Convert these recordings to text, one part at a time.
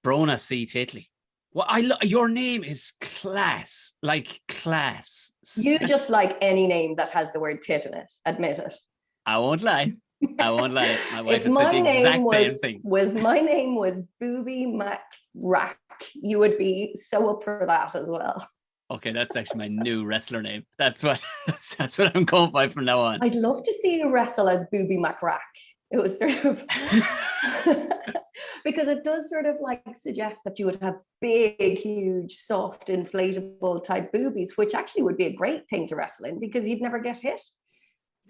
Brona C. Titley. Well, your name is class, like class. You just like any name that has the word tit in it. Admit it. I won't lie. I won't lie. My wife had said the exact same thing. My name was Booby Mac Rack, you would be so up for that as well. Okay, that's actually my new wrestler name. That's what I'm going by from now on. I'd love to see you wrestle as Booby Mac Rack. It was sort of because it does sort of like suggest that you would have big, huge, soft, inflatable type boobies, which actually would be a great thing to wrestle in because you'd never get hit.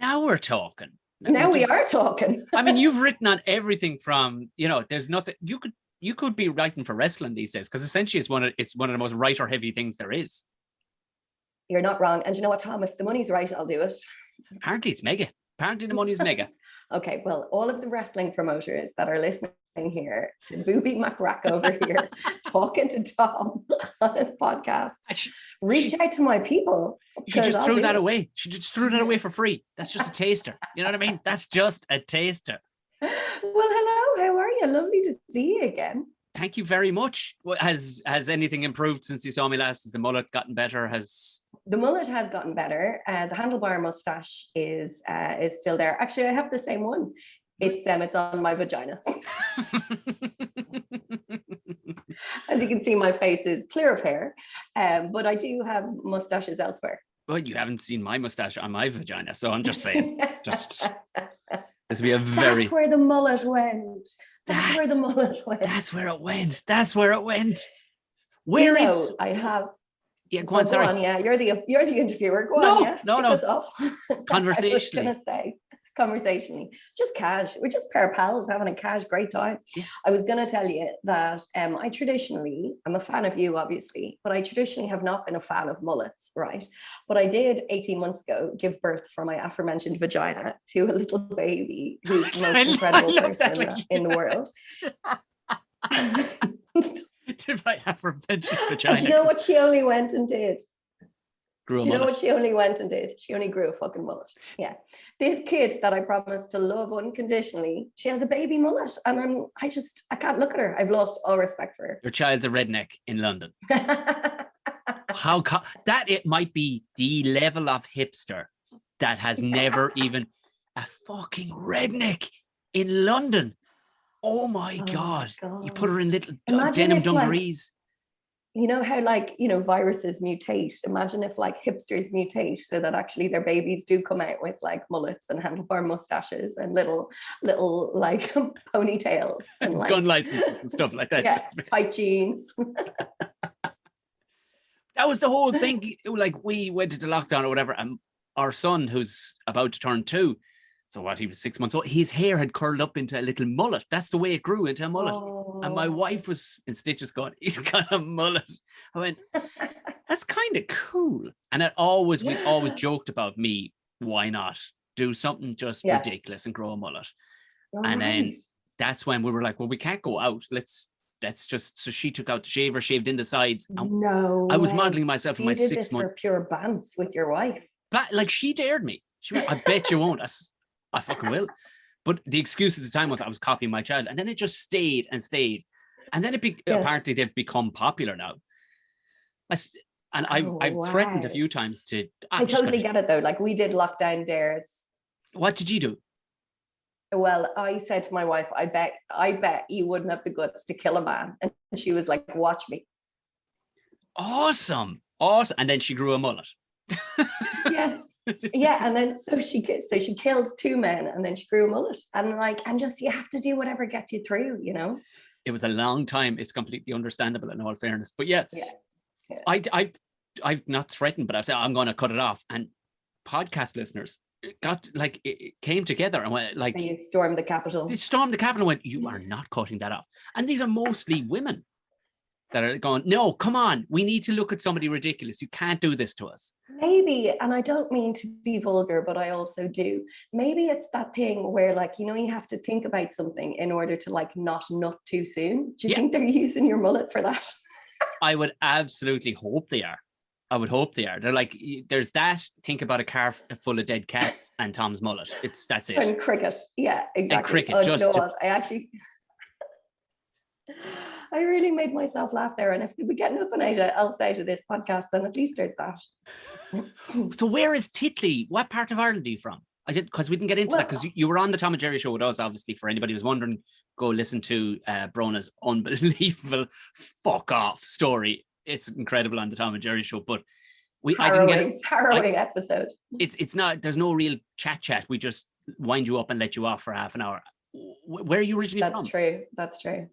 Now we're talking. Now we are talking. I mean, you've written on everything from, there's nothing you could be writing for wrestling these days because essentially it's one of the most writer heavy things there is. You're not wrong. And you know what, Tom? If the money's right, I'll do it. Apparently it's mega. Apparently the money's mega. Okay, well, all of the wrestling promoters that are listening here to Booby McRack over here talking to Tom on his podcast, reach out to my people. She just threw that away. She just threw that away for free. That's just a taster. You know what I mean? That's just a taster. Well, hello. How are you? Lovely to see you again. Thank you very much. Has anything improved since you saw me last? Has the mullet gotten better? The mullet has gotten better. The handlebar mustache is still there. Actually, I have the same one. It's on my vagina. As you can see, my face is clear of hair, but I do have mustaches elsewhere. Well, you haven't seen my mustache on my vagina, so I'm just saying. This would be a very. That's where the mullet went. That's where the mullet went. That's where it went. That's where it went. Where is? I have. Yeah, go on. Sorry. Go on, yeah, you're the interviewer. Go on. Yeah. No. Conversationally. I was gonna say conversationally, just cash. We're just a pair of pals having a cash great time. Yeah. I was gonna tell you that I'm a fan of you, obviously, but I traditionally have not been a fan of mullets, right? But I did 18 months ago give birth for my aforementioned vagina to a little baby who's the most incredible person in the world. To my aforementioned vagina. And do you know what she only went and did? Do you know what she only went and did? She only grew a fucking mullet. Yeah. This kid that I promised to love unconditionally, she has a baby mullet. And I can't look at her. I've lost all respect for her. Your child's a redneck in London. It might be the level of hipster that has never even a fucking redneck in London. Oh my God. You put her in little denim dungarees. You know how viruses mutate. Imagine if hipsters mutate so that actually their babies do come out with mullets and handlebar mustaches and little ponytails and gun licenses and stuff like that. Yeah, tight jeans. That was the whole thing. We went into lockdown or whatever, and our son, who's about to turn 2, so what, he was 6 months old, his hair had curled up into a little mullet. That's the way it grew, into a mullet. Oh. And my wife was in stitches going, he's got a mullet. I went, that's kind of cool. And we always joked about me, why not do something just ridiculous and grow a mullet? Right. And then that's when we were like, well, we can't go out. Let's just, so she took out the shaver, shaved in the sides. No. I was modeling myself in my 6 months. For pure bants with your wife. But she dared me. She went, I bet you won't. I fucking will. But the excuse at the time was I was copying my child. And then it just stayed and stayed. And then apparently they've become popular now. I've threatened a few times to... I totally get it though. We did lockdown dares. What did you do? Well, I said to my wife, I bet you wouldn't have the guts to kill a man. And she was like, watch me. Awesome. And then she grew a mullet. Yeah. Yeah, and then so she killed 2 men and then she grew a mullet, and just you have to do whatever gets you through, It was a long time. It's completely understandable in all fairness, but yeah. I've not threatened, but I've said I'm going to cut it off. And podcast listeners it came together and went and you stormed the Capitol. They stormed the Capitol and went, you are not cutting that off. And these are mostly women that are going, no, come on, we need to look at somebody ridiculous. You can't do this to us. Maybe, and I don't mean to be vulgar, but I also do. Maybe it's that thing where you have to think about something in order to not nut too soon. Do you think they're using your mullet for that? I would absolutely hope they are. I would hope they are. They're there's that, think about a car full of dead cats and Tom's mullet. That's it. And cricket. Yeah, exactly. And cricket. You know what? I really made myself laugh there. And if we get nothing else out of this podcast, then at least there's that. So where is Titley? What part of Ireland are you from? I did, because we didn't get into that, because you were on the Tom and Jerry show with us, obviously. For anybody who's wondering, go listen to Brona's unbelievable fuck off story. It's incredible on the Tom and Jerry show, but harrowing episode. It's not, there's no real chat. We just wind you up and let you off for half an hour. Where are you originally from? That's true.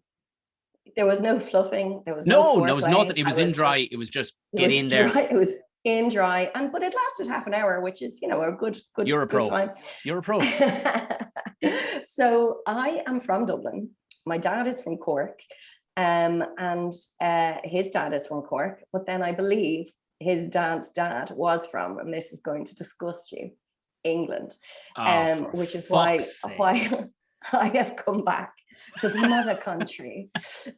There was no fluffing. There was there was nothing. It was in dry. It was just get in there. It was in dry, but it lasted half an hour, which is, a good You're a pro. time. You're a pro. So I am from Dublin. My dad is from Cork, and his dad is from Cork. But then I believe his dad's dad was from, and this is going to disgust you, England, which is why I have come back to the mother country.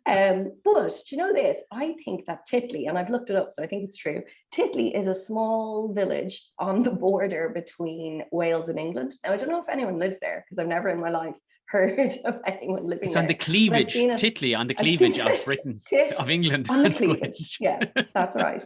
But do you know this? I think that Titley, and I've looked it up, so I think it's true. Titley is a small village on the border between Wales and England. Now, I don't know if anyone lives there, because I've never in my life heard of anyone living it's there. On the cleavage, Titley, on the cleavage of Britain, of England. On the cleavage, yeah, that's right.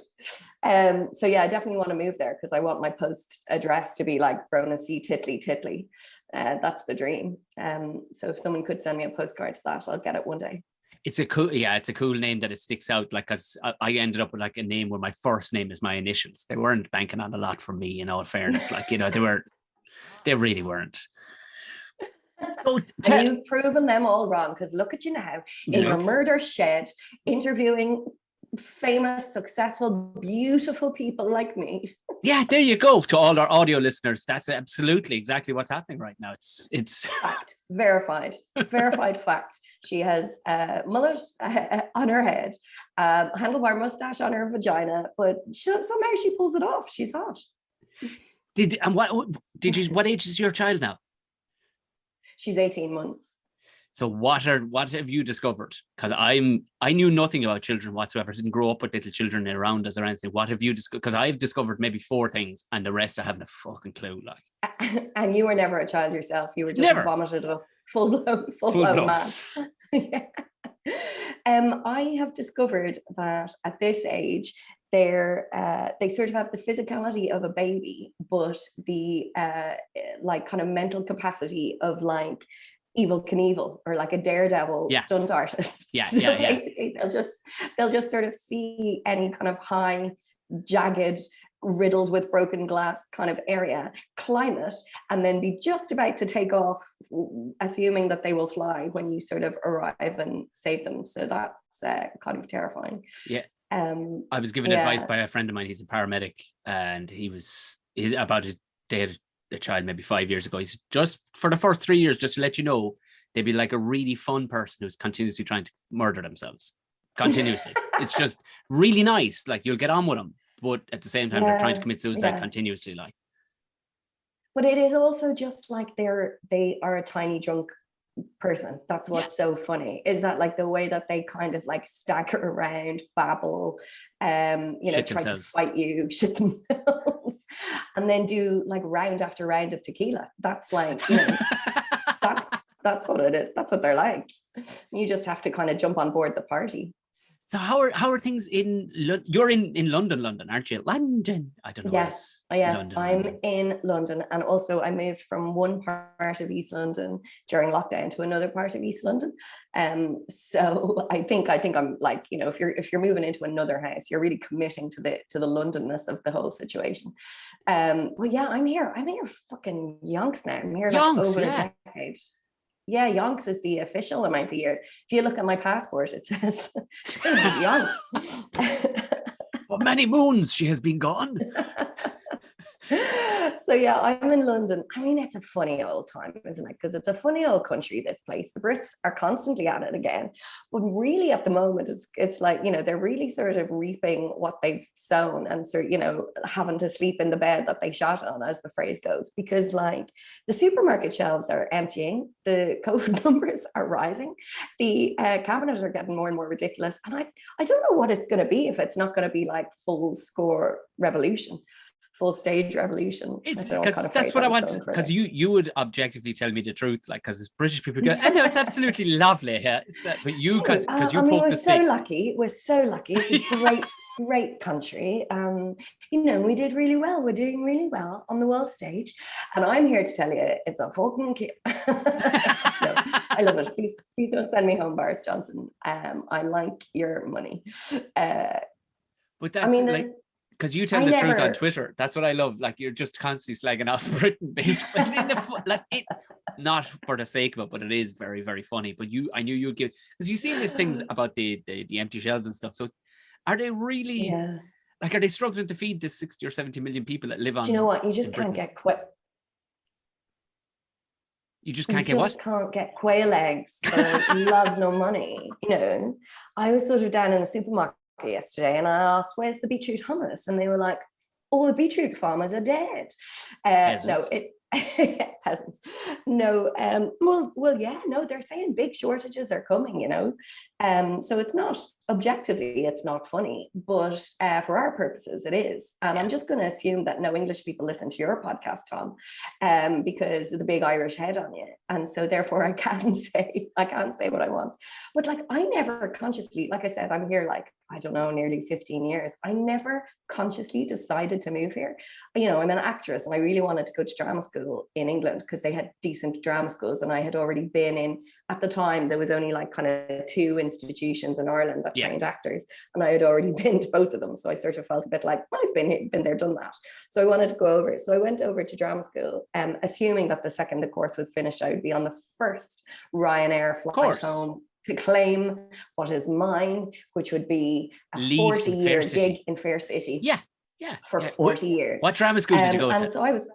So yeah, I definitely want to move there, because I want my post address to be like Brona C, Titley. That's the dream. So if someone could send me a postcard to that, I'll get it one day. It's a cool name that it sticks out. Like, cause I ended up with like a name where my first name is my initials. They weren't banking on a lot from me, in all fairness. Like, they really weren't. So you've proven them all wrong, because look at you now in your murder shed, interviewing famous, successful, beautiful people like me. Yeah, there you go. To all our audio listeners, that's absolutely exactly what's happening right now. It's fact, verified fact. She has a mullet on her head, handlebar mustache on her vagina, but somehow she pulls it off. She's hot. What age is your child now? She's 18 months. So what have you discovered? Because I knew nothing about children whatsoever. I didn't grow up with little children around us or anything. What have you discovered? Because I've discovered maybe 4 things, and the rest I haven't a fucking clue. Like, and you were never a child yourself. You were just vomited up, full blown man. Yeah. I have discovered that at this age, they sort of have the physicality of a baby, but the like kind of mental capacity of like Evel Knievel, or like a daredevil stunt artist. Basically they'll just sort of see any kind of high, jagged, riddled with broken glass kind of area, climb it, and then be just about to take off, assuming that they will fly when you sort of arrive and save them. So that's kind of terrifying. Yeah. I was given advice by a friend of mine. He's a paramedic, and he's about his day a child maybe 5 years ago. He's just, for the first 3 years, just to let you know, they'd be like a really fun person who's continuously trying to murder themselves continuously. It's just really nice. Like, you'll get on with them, but at the same time they're trying to commit suicide continuously. Like, but it is also just like they are a tiny drunk person. That's what's so funny, is that like the way that they kind of like stagger around, babble, try to fight you, shit themselves, and then do like round after round of tequila. That's like, that's what it is. That's what they're like. You just have to kind of jump on board the party. So how are things in you're in London, aren't you? London. I don't know. Yes, I'm in London, and also I moved from one part of East London during lockdown to another part of East London. So I think I'm like, if you're moving into another house, you're really committing to the Londonness of the whole situation. Well, yeah, I'm here fucking yonks now. I'm here like over a decade. Yeah, yonks is the official amount of years. If you look at my passport, it says yonks. For many moons she has been gone. So yeah, I'm in London. I mean, it's a funny old time, isn't it? Because it's a funny old country, this place. The Brits are constantly at it again. But really at the moment, it's like, they're really sort of reaping what they've sown, and sort of, having to sleep in the bed that they shot on, as the phrase goes. Because like the supermarket shelves are emptying, the COVID numbers are rising, the cabinets are getting more and more ridiculous. And I don't know what it's going to be, if it's not going to be like full score revolution. full stage revolution. It's I don't know because kind of that's phrase what I was want. going for Because there. you would objectively tell me the truth, like because it's British people go, I know it's absolutely lovely here. It's but you because you I mean, poke we're the so stick. lucky. We're so lucky. It's a great country. You know, we did really well. We're doing really well on the world stage. And I'm here to tell you, it's a fucking kip. No, I love it. Please don't send me home, Boris Johnson. I like your money. But that's I mean, like because you tell I the truth on never. Twitter. That's what I love. Like you're just constantly slagging off Britain, basically. Not for the sake of it, but it is very, very funny. But I knew you'd give because you've seen these things about the empty shelves and stuff. So are they really Yeah. like are they struggling to feed the 60 or 70 million people that live on? Do you know what? You just in can't Britain? get quail. You just You can't get what? just can't get quail eggs for love no money. You know, I was sort of down in the supermarket yesterday and I asked, where's the beetroot hummus? And they were like, all the beetroot farmers are dead. No, peasants. No, well, yeah, no, they're saying big shortages are coming, you know. So it's not objectively, it's not funny, but for our purposes, it is. And I'm just going to assume that no English people listen to your podcast, Tom, because of the big Irish head on you. And so therefore I can't say what I want. But like I never consciously, like I said, I'm here like, I don't know, nearly 15 years. I never consciously decided to move here. You know, I'm an actress and I really wanted to go to drama school in England because they had decent drama schools. And I had already been in, at the time, there was only like kind of 2 institutions in Ireland that trained actors. And I had already been to both of them. So I sort of felt a bit like, I've been there, done that. So I wanted to go over. So I went over to drama school, assuming that the second the course was finished, I would be on the first Ryanair flight home to claim what is mine, which would be a 40-year gig in Fair City. Yeah. For 40 years. What drama school did you go to? And so I was.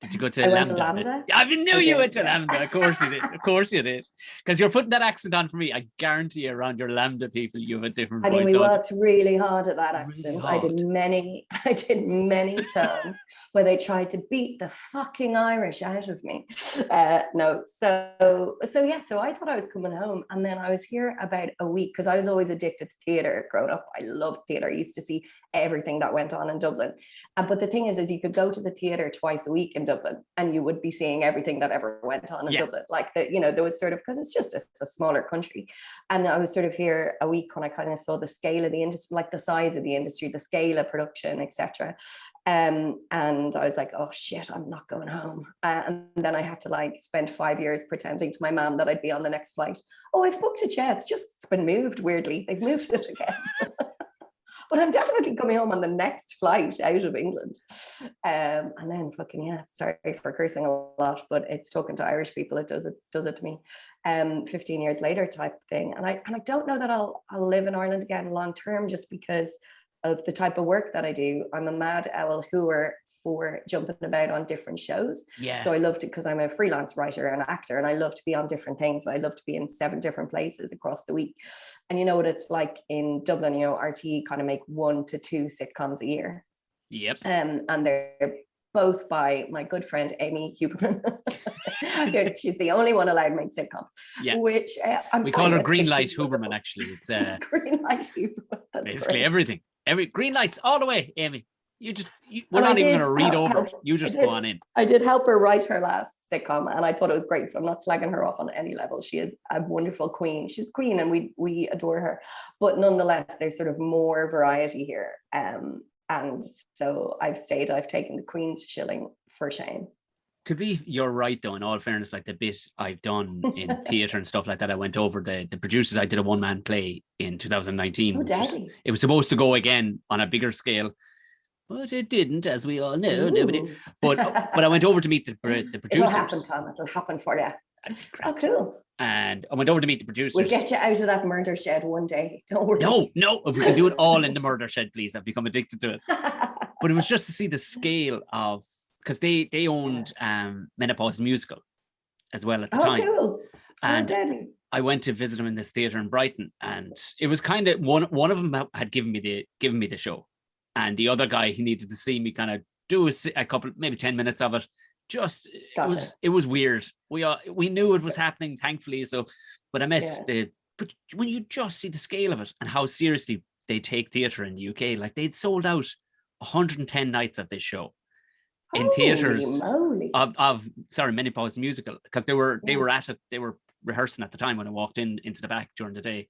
Did you go to I Lambda? Went to Lambda. I knew you went to Lambda. Of course you did. Of course you did. Because you're putting that accent on for me. I guarantee you around your Lambda people, you have a different voice. I mean, we worked really hard at that accent. Really I did many terms where they tried to beat the fucking Irish out of me. No, so I thought I was coming home, and then I was here about a week because I was always addicted to theatre growing up. I loved theatre. I used to see everything that went on in Dublin. But the thing is you could go to the theatre twice a week in Dublin and you would be seeing everything that ever went on in Dublin. Like there was sort of, because it's a smaller country. And I was sort of here a week when I kind of saw the scale of the industry, like the size of the industry, the scale of production, etc. And I was like, oh shit, I'm not going home. And then I had to like spend 5 years pretending to my mom that I'd be on the next flight. Oh, I've booked it, yeah. It's been moved weirdly. They've moved it again. But I'm definitely coming home on the next flight out of England. And then fucking, sorry for cursing a lot, but it's talking to Irish people. It does it to me. 15 years later type thing. And I don't know that I'll live in Ireland again long term, just because of the type of work that I do. I'm a mad owl hooer for jumping about on different shows. Yeah. So I loved it because I'm a freelance writer and actor, and I love to be on different things. I love to be in 7 different places across the week. And you know what it's like in Dublin, you know, RTE kind of make 1 to 2 sitcoms a year. Yep. And they're both by my good friend Amy Huberman. She's the only one allowed to make sitcoms. Yeah. We call her Green Light Huberman, actually. It's Green Light Huberman. That's basically great. everything. Green lights all the way, Amy. We're not even going to read over it. You just go on in. I did help her write her last sitcom, and I thought it was great. So I'm not slagging her off on any level. She is a wonderful queen. She's a queen, and we adore her. But nonetheless, there's sort of more variety here. And so I've taken the Queen's shilling for shame. You're right though, in all fairness, like the bit I've done in theatre and stuff like that, I went over the producers. I did a 1-man play in 2019. Oh, deadly. It was supposed to go again on a bigger scale, but it didn't, as we all know. Nobody. But I went over to meet the producers. It'll happen, Tom. It'll happen for you. Oh, cool. And I went over to meet the producers. We'll get you out of that murder shed one day. Don't worry. No. If we can do it all in the murder shed, please. I've become addicted to it. But it was just to see the scale of, because they owned Menopause Musical as well at the time. Cool. And I went to visit them in this theatre in Brighton, and it was kind of one of them had given me the show, and the other guy, he needed to see me kind of do a couple, maybe 10 minutes of it. Just it was weird. We knew it was happening, thankfully. So, but I met but when you just see the scale of it and how seriously they take theatre in the UK, like they'd sold out 110 nights of this show. in theaters moly. of Menopause musical, because they were at it, they were rehearsing at the time when I walked into the back during the day.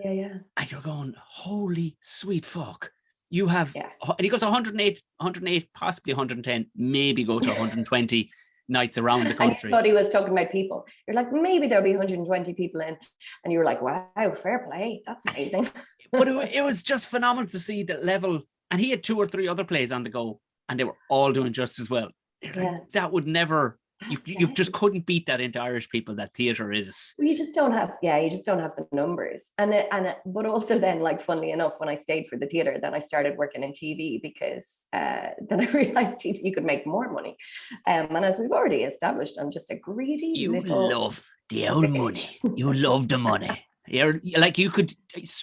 Yeah. And you're going, holy sweet fuck. You have, Yeah. and he goes 108, possibly 110, maybe go to 120 nights around the country. And you thought he was talking about people. You're like, maybe there'll be 120 people in. And you were like, wow, fair play. That's amazing. But it was just phenomenal to see the level. And he had 2 or 3 other plays on the go, and they were all doing just as well. Like, that would never, you just couldn't beat that into Irish people. That theatre is. You just don't have, you just don't have the numbers. But also then, like, funnily enough, when I stayed for the theatre, then I started working in TV, because then I realized TV, you could make more money. And as we've already established, I'm just a greedy little. You love the old money. You love the money. You're like, you could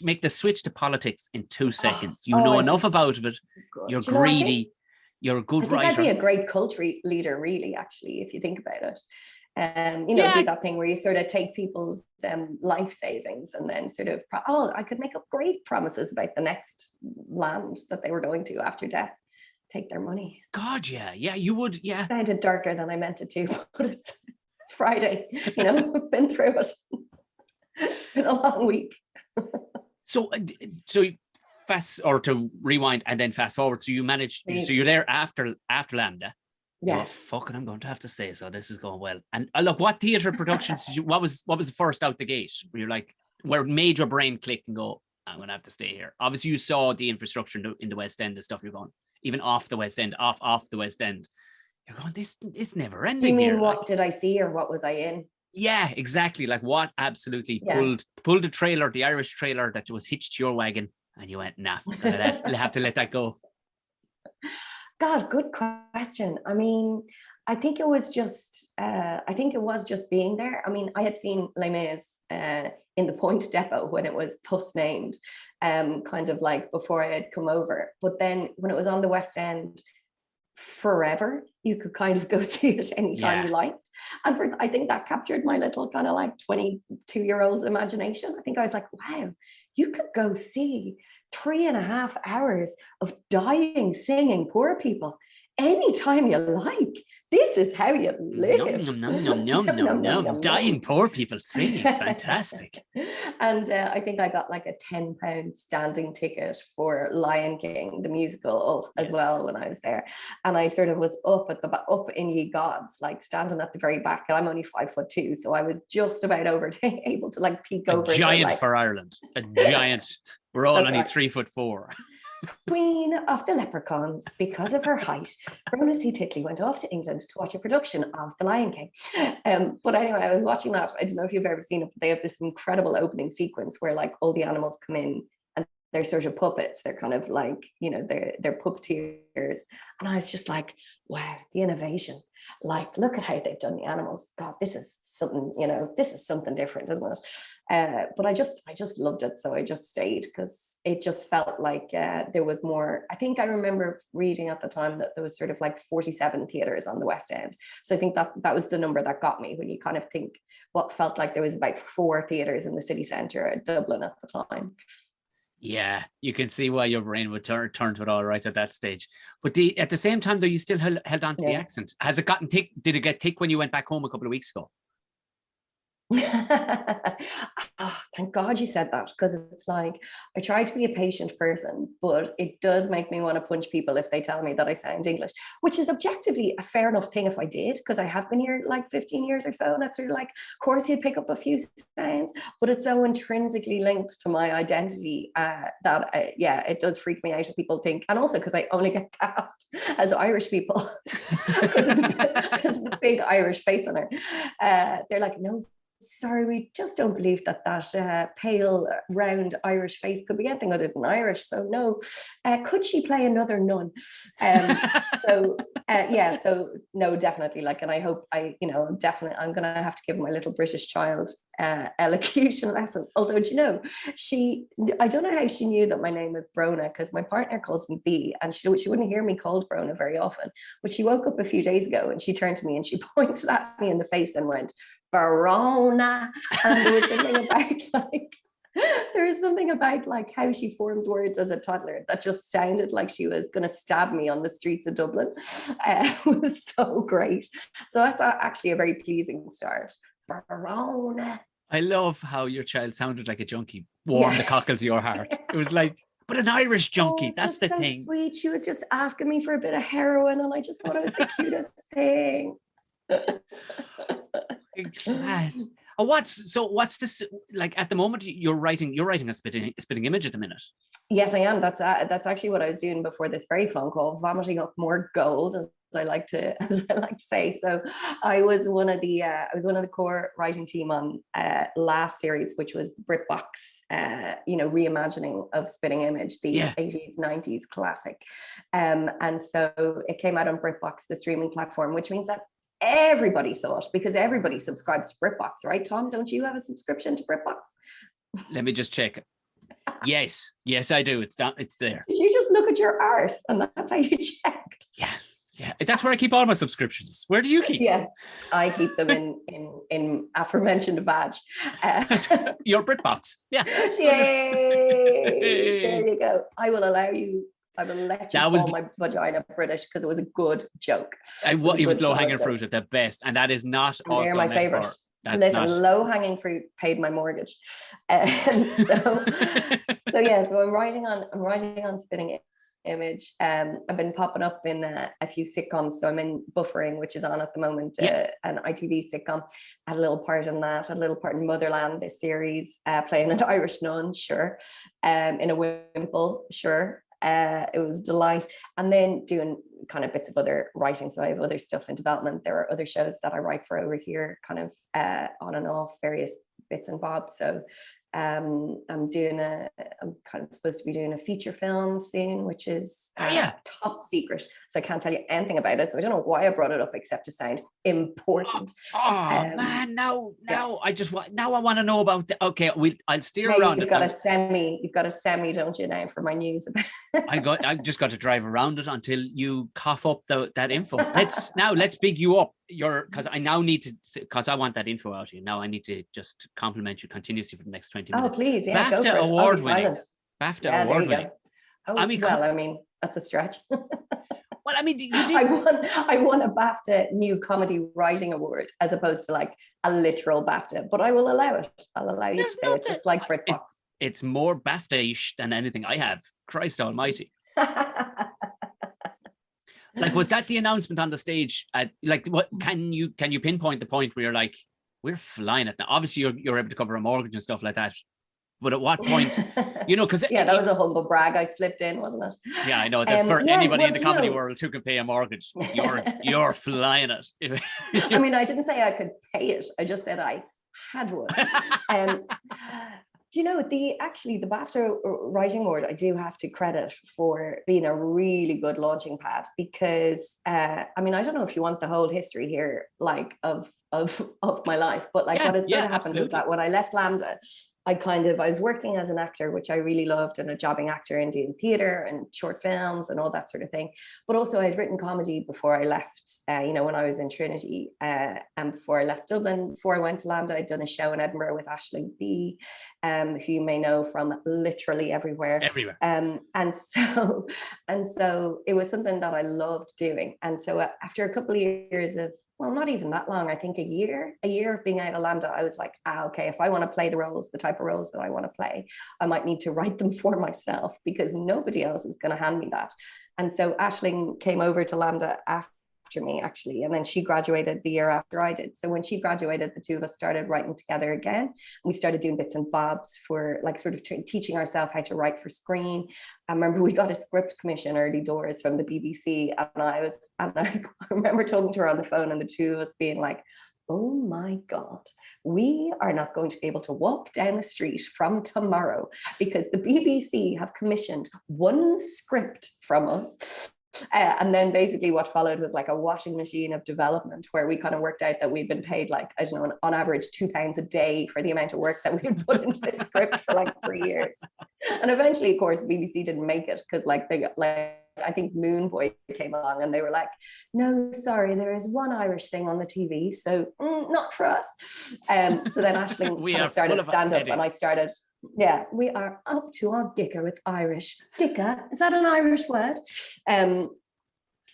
make the switch to politics in 2 seconds. You know enough about it. You're greedy. You're a good writer. I'd be a great cult leader, really, actually, if you think about it. Do that thing where you sort of take people's life savings and then sort of, I could make up great promises about the next land that they were going to after death. Take their money. God, yeah, you would, yeah. It sounded darker than I meant it to, but it's Friday, I've been through it. It's been a long week. So to rewind and then fast forward. So you managed, so you're there after Lambda. Yeah. Oh, fucking, I'm going to have to say, so this is going well. And look, what theatre productions did what was the first out the gate? Where you're like, where made your brain click and go, I'm going to have to stay here. Obviously you saw the infrastructure in the West End and stuff. You're going, even off the West End, off the West End. You're going, this is never ending. Do you mean here, what did I see or what was I in? Yeah, exactly. Like, what absolutely pulled the trailer, the Irish trailer that was hitched to your wagon, and you went, nah, I'll have to let that go. God, good question. I mean, I think it was just being there. I mean, I had seen Les Mis in the Point Depot when it was thus named, kind of like before I had come over. But then when it was on the West End forever, you could kind of go see it anytime you liked. And I think that captured my little kind of like 22-year-old imagination. I think I was like, wow, you could go see 3.5 hours of dying, singing poor people anytime you like. This is how you live. Dying poor people singing. Fantastic. And I think I got like a £10 standing ticket for Lion King, the musical, as well, when I was there. And I sort of was up in Ye Gods, like standing at the very back. And I'm only 5'2", so I was just about able to like peek over. A giant for Ireland. A giant. We're all only 3'4". Queen of the Leprechauns, because of her height, Brona C. Titley went off to England to watch a production of The Lion King. But anyway, I was watching that. I don't know if you've ever seen it, but they have this incredible opening sequence where like all the animals come in and they're sort of puppets. They're kind of like, they're puppeteers. And I was just like, wow, the innovation. Like, look at how they've done the animals. God, this is something different, isn't it? But I just loved it. So I just stayed because it just felt like there was more. I think I remember reading at the time that there was sort of like 47 theatres on the West End. So I think that was the number that got me, when you kind of think what felt like there was about 4 theatres in the city centre at Dublin at the time. Yeah, you can see why your brain would turn to it all right at that stage. But at the same time, though, you still held on to the accent. Has it gotten thick? Did it get thick when you went back home a couple of weeks ago? Oh, thank God you said that, because it's like I try to be a patient person, but it does make me want to punch people if they tell me that I sound English, which is objectively a fair enough thing if I did, because I have been here like 15 years or so, and it's sort of like, of course you'd pick up a few sounds, but it's so intrinsically linked to my identity that it does freak me out if people think, and also because I only get cast as Irish people because of the big Irish face on her. They're like, no, sorry, we just don't believe that pale, round Irish face could be anything other than Irish. So no, could she play another nun? So no, definitely. Like, and I hope I'm going to have to give my little British child elocution lessons. Although, I don't know how she knew that my name was Brona, because my partner calls me B, and she wouldn't hear me called Brona very often. But she woke up a few days ago and she turned to me and she pointed at me in the face and went, Verona, and there was something about like There is something about like how she forms words as a toddler that just sounded like she was going to stab me on the streets of Dublin. It was so great. So that's actually a very pleasing start. Brona. I love how your child sounded like a junkie. Warm the cockles of your heart. It was like, but an Irish junkie. That's the thing. Sweet. She was just asking me for a bit of heroin, and I just thought it was the cutest thing. Class. Oh, what's this like at the moment? You're writing a spitting image at the minute. Yes, I am. That's actually what I was doing before this very phone call, vomiting up more gold, as I like to say. So I was one of the core writing team on last series, which was BritBox, reimagining of Spitting Image, the 80s, 90s classic. And so it came out on BritBox, the streaming platform, which means that everybody saw it because everybody subscribes to BritBox, right? Tom, don't you have a subscription to BritBox? Let me just check it. Yes, I do. It's there. Did you just look at your arse and that's how you checked? Yeah. That's where I keep all my subscriptions. Where do you keep? Yeah, I keep them in aforementioned badge. Your BritBox. Yeah. Yay! There you go. I will let you call my vagina British because it was a good joke. It was low-hanging fruit at the best, and that is not also they're my favorite. Listen, low-hanging fruit paid my mortgage, and so I'm writing on Spitting Image. I've been popping up in a few sitcoms, so I'm in Buffering, which is on at the moment, an ITV sitcom. I had a little part in that. I had a little part in Motherland, this series, playing an Irish nun, sure, in a Wimple, sure. It was a delight. And then doing kind of bits of other writing. So I have other stuff in development. There are other shows that I write for over here, kind of on and off, various bits and bobs. So I'm kind of supposed to be doing a feature film soon, which is top secret. So I can't tell you anything about it. So I don't know why I brought it up except to sound important. Man, now I want to know about I'll steer around You've got a semi, don't you, now for my news? I just got to drive around it until you cough up that info. Let's big you up. Because I now need to, because I want that info out here. Now I need to just compliment you continuously for the next 20 minutes. Oh, please, yeah, BAFTA go for it. award winning. BAFTA award winning. That's a stretch. Well, I mean, you did. I won a BAFTA New Comedy Writing Award as opposed to like a literal BAFTA, but I will allow it. I'll allow you to say it, just like BritBox. It's more BAFTA-ish than anything I have. Christ almighty. Like, was that the announcement on the stage? What can you pinpoint the point where you're like, we're flying it now? Obviously, you're able to cover a mortgage and stuff like that. But at what point, because that was a humble brag I slipped in, wasn't it? Yeah, I know that for anybody in the comedy world who can pay a mortgage, you're flying it. I mean, I didn't say I could pay it. I just said I had one. Do you know the BAFTA Writing Award, I do have to credit for being a really good launching pad because I don't know if you want the whole history here, like of my life, but like what had sort of happened was that when I left LAMDA, I was working as an actor, which I really loved, and a jobbing actor in doing theatre and short films and all that sort of thing. But also I had written comedy before I left, when I was in Trinity, and before I left Dublin, before I went to LAMDA, I'd done a show in Edinburgh with Aisling B, who you may know from literally everywhere. And so it was something that I loved doing. And so after a couple of years of, well, not even that long, I think a year of being out of LAMDA, I was like, okay, if I want to play the type of roles that I want to play, I might need to write them for myself because nobody else is going to hand me that. And so Aisling came over to LAMDA after me, actually, and then she graduated the year after I did. So when she graduated, the two of us started writing together again. We started doing bits and bobs for like sort of teaching ourselves how to write for screen. I remember we got a script commission early doors from the BBC, and I remember talking to her on the phone, and the two of us being like, oh my God, we are not going to be able to walk down the street from tomorrow because the BBC have commissioned one script from us. And then basically what followed was like a washing machine of development where we kind of worked out that we'd been paid like, I don't know, on average £2 a day for the amount of work that we'd put into the script for like 3 years. And eventually, of course, the BBC didn't make it because I think Moon Boy came along and they were like, no, sorry, there is one Irish thing on the TV, so not for us. So then Aisling started stand-up and I started Yeah, we are up to our gicker with Irish. Gicker, is that an Irish word?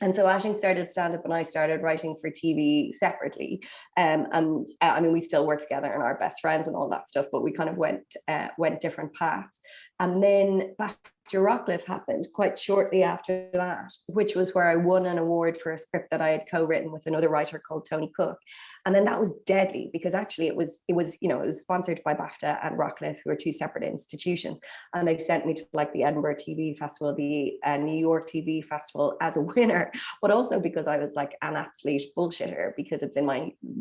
And so Aisling started stand-up and I started writing for TV separately. I mean, we still work together and are best friends and all that stuff, but we kind of went different paths. And then Bafta Rockcliffe happened quite shortly after that, which was where I won an award for a script that I had co-written with another writer called Tony Cook. And then that was deadly because actually it was sponsored by Bafta and Rockcliffe, who are two separate institutions. And they sent me to like the Edinburgh TV Festival, the New York TV Festival as a winner, but also because I was like an absolute bullshitter because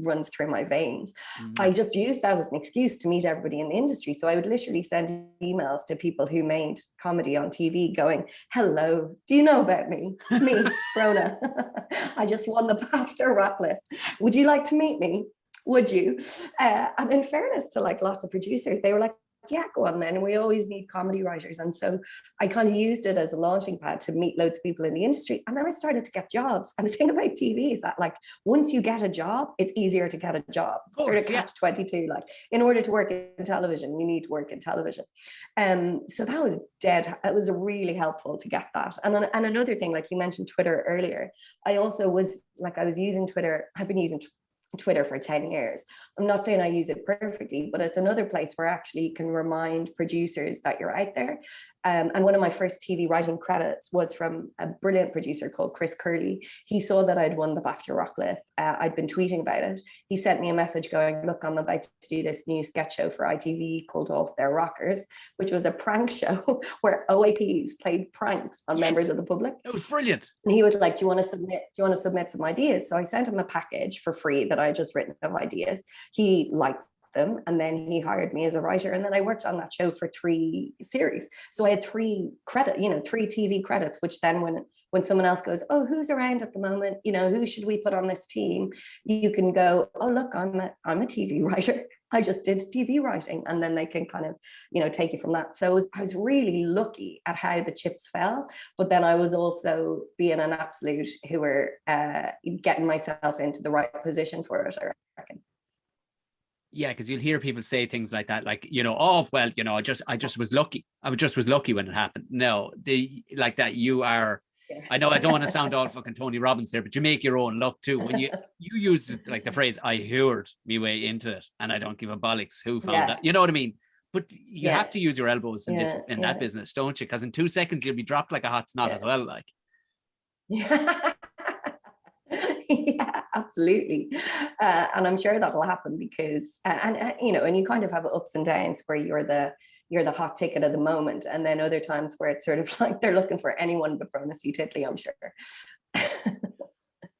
runs through my veins. Mm-hmm. I just used that as an excuse to meet everybody in the industry. So I would literally send emails to people who made comedy on TV going, hello, do you know about me? Me, Brona. I just won the Bafta Rockcliffe. Would you like to meet me? Would you? And in fairness to like lots of producers, they were like, yeah, go on then. We always need comedy writers. And so I kind of used it as a launching pad to meet loads of people in the industry. And then I started to get jobs. And the thing about TV is that like, once you get a job, it's easier to get a job. Sort of catch 22, like in order to work in television, you need to work in television. So that was dead. It was really helpful to get that. And another thing, like you mentioned Twitter earlier, I was using Twitter. I've been using Twitter for 10 years. I'm not saying I use it perfectly, but it's another place where actually you can remind producers that you're out there. And one of my first TV writing credits was from a brilliant producer called Chris Curley. He saw that I'd won the Bafta Rockcliffe. I'd been tweeting about it. He sent me a message going, look, I'm about to do this new sketch show for ITV called Off Their Rockers, which was a prank show where OAPs played pranks on members of the public. It was brilliant. And he was like, do you want to submit some ideas? So I sent him a package for free that I had just written of ideas. He liked them, and then he hired me as a writer, and then I worked on that show for 3 series. So I had 3 TV credits, which then when someone else goes, oh, who's around at the moment, who should we put on this team, you can go, oh look, I'm a TV writer, I just did TV writing, and then they can kind of take it from that. So I was really lucky at how the chips fell, but then I was also being an absolute hooer, getting myself into the right position for it, I reckon. Yeah, because you'll hear people say things like that, like, oh, well, I just was lucky. I just was lucky when it happened. No, like that you are, I know I don't want to sound all fucking Tony Robbins there, but you make your own luck too. When you use it, like the phrase, I hoored me way into it and I don't give a bollocks who found that. You know what I mean? But you have to use your elbows in that business, don't you? Because in 2 seconds you'll be dropped like a hot snot as well. Like. Yeah. Yeah, absolutely. And I'm sure that'll happen because, and you kind of have ups and downs where you're the hot ticket of the moment. And then other times where it's sort of like they're looking for anyone but Brona C. Titley, I'm sure.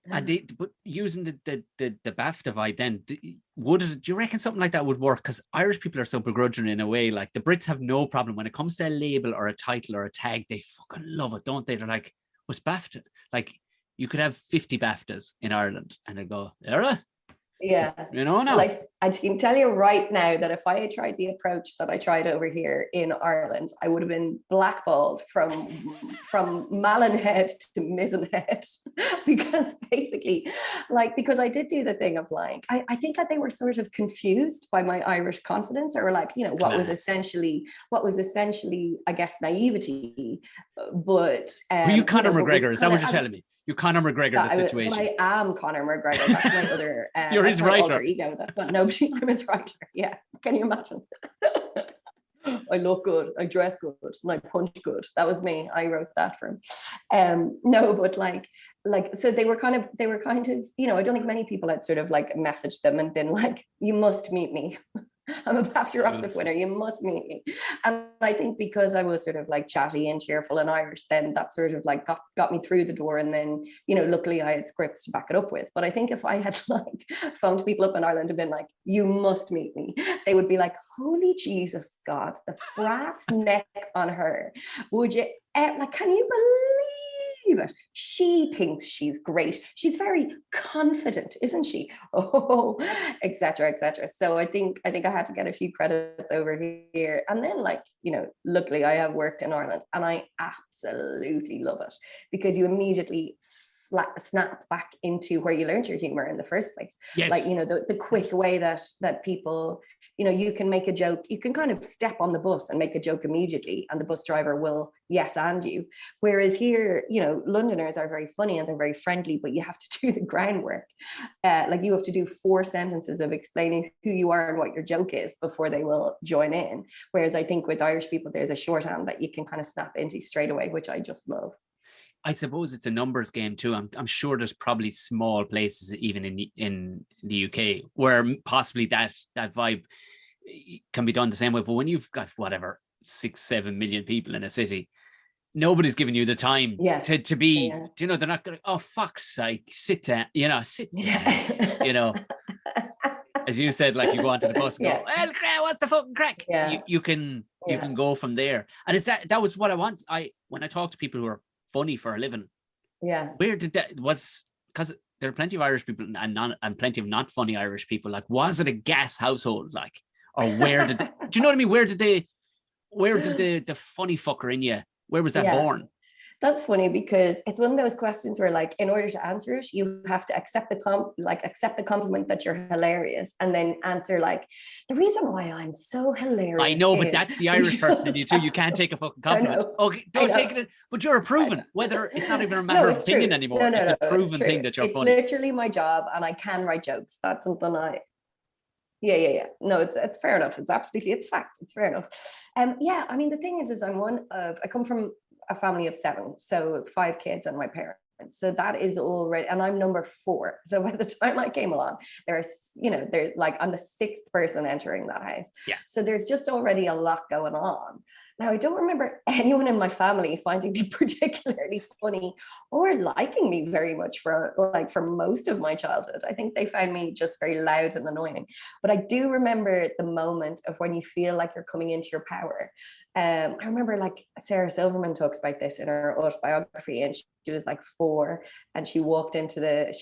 But using the Bafta vibe then, do you reckon something like that would work? Because Irish people are so begrudging in a way. Like the Brits have no problem when it comes to a label or a title or a tag. They fucking love it, don't they? They're like, what's Bafta? Like, you could have 50 Baftas in Ireland and they'd go, Era? Yeah. No. Like, I can tell you right now that if I had tried the approach that I tried over here in Ireland, I would have been blackballed from Malin-head to Mizzenhead because basically, because I did do the thing of like, I think that they were sort of confused by my Irish confidence, or like, what was essentially, I guess, naivety. But were you Conor McGregor? Is that what you're telling me? You Conor McGregor the situation. I am Conor McGregor. That's my other. You're his writer. Alter ego. That's what. No, I'm his writer. Yeah. Can you imagine? I look good. I dress good. And I punch good. That was me. I wrote that for him. No, but like, so they were kind of. I don't think many people had sort of like messaged them and been like, "You must meet me." I'm a Bafta Rockcliffe winner. You must meet me. And I think because I was sort of like chatty and cheerful and Irish, then that sort of like got me through the door. And then, luckily I had scripts to back it up with. But I think if I had like phoned people up in Ireland and been like, you must meet me, they would be like, holy Jesus God, the brass neck on her. Would you, can you believe it? She thinks she's great. She's very confident, isn't she? Oh, etc., etc. So I think I had to get a few credits over here, and then luckily I have worked in Ireland, and I absolutely love it because you immediately snap back into where you learned your humor in the first place. Yes. The quick way that people you know, you can make a joke, you can kind of step on the bus and make a joke immediately, and the bus driver will yes and you. Whereas here, you know, Londoners are very funny and they're very friendly, but you have to do the groundwork. Like you have to do 4 sentences of explaining who you are and what your joke is before they will join in. Whereas I think with Irish people, there's a shorthand that you can kind of snap into straight away, which I just love. I suppose it's a numbers game too. I'm sure there's probably small places even in the UK where possibly that vibe can be done the same way. But when you've got whatever 6-7 million people in a city, nobody's giving you the time to be. You know, they're not going. Oh fuck's sake, sit down. You know, sit down. You know, as you said, like you go onto the bus and go, well, what's the fucking crack? You can go from there. And it's that was what I want. When I talk to people who are funny for a living, where did that was, because there are plenty of Irish people and plenty of not funny Irish people. Like, was it a gas household? Like, or where did do you know what I mean? Where did the funny fucker in you? Where was that born? That's funny, because it's one of those questions where, like, in order to answer it, you have to accept the compliment that you're hilarious, and then answer like, the reason why I'm so hilarious. I know, but that's the Irish person in you too. You can't take a fucking compliment. Okay, don't take it. But you're approving. Whether it's not even a matter of opinion anymore. It's a proven thing that you're funny. It's literally my job, and I can write jokes. That's something Yeah. No, it's fair enough. It's fact. It's fair enough. I mean, the thing is I come from a family of 7, so 5 kids and my parents. So that is already, and I'm number 4. So by the time I came along, they're like, I'm the 6th person entering that house. Yeah. So there's just already a lot going on. Now, I don't remember anyone in my family finding me particularly funny or liking me very much for most of my childhood. I think they found me just very loud and annoying. But I do remember the moment of when you feel like you're coming into your power. I remember, like, Sarah Silverman talks about this in her autobiography, and she was like 4, and she walked into the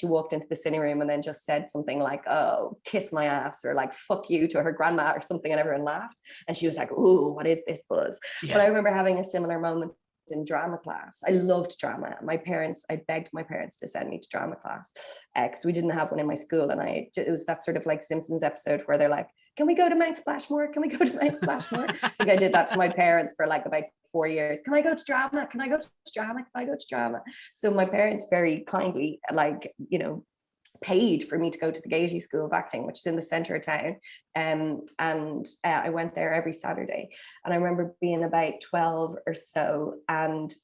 sitting room and then just said something like, oh, kiss my ass, or like, fuck you, to her grandma or something, and everyone laughed. And she was like, ooh, what is this buzz? Yeah. But I remember having a similar moment in drama class. I loved drama. I begged my parents to send me to drama class because we didn't have one in my school. And it was that sort of like Simpsons episode where they're like, can we go to Mount Splashmore? Can we go to Mount Splashmore? I think I did that to my parents for like about 4 years. Can I go to drama? Can I go to drama? Can I go to drama? So my parents very kindly, like, you know, paid for me to go to the Gaiety School of Acting, which is in the center of town. I went there every Saturday. And I remember being about 12 or so, and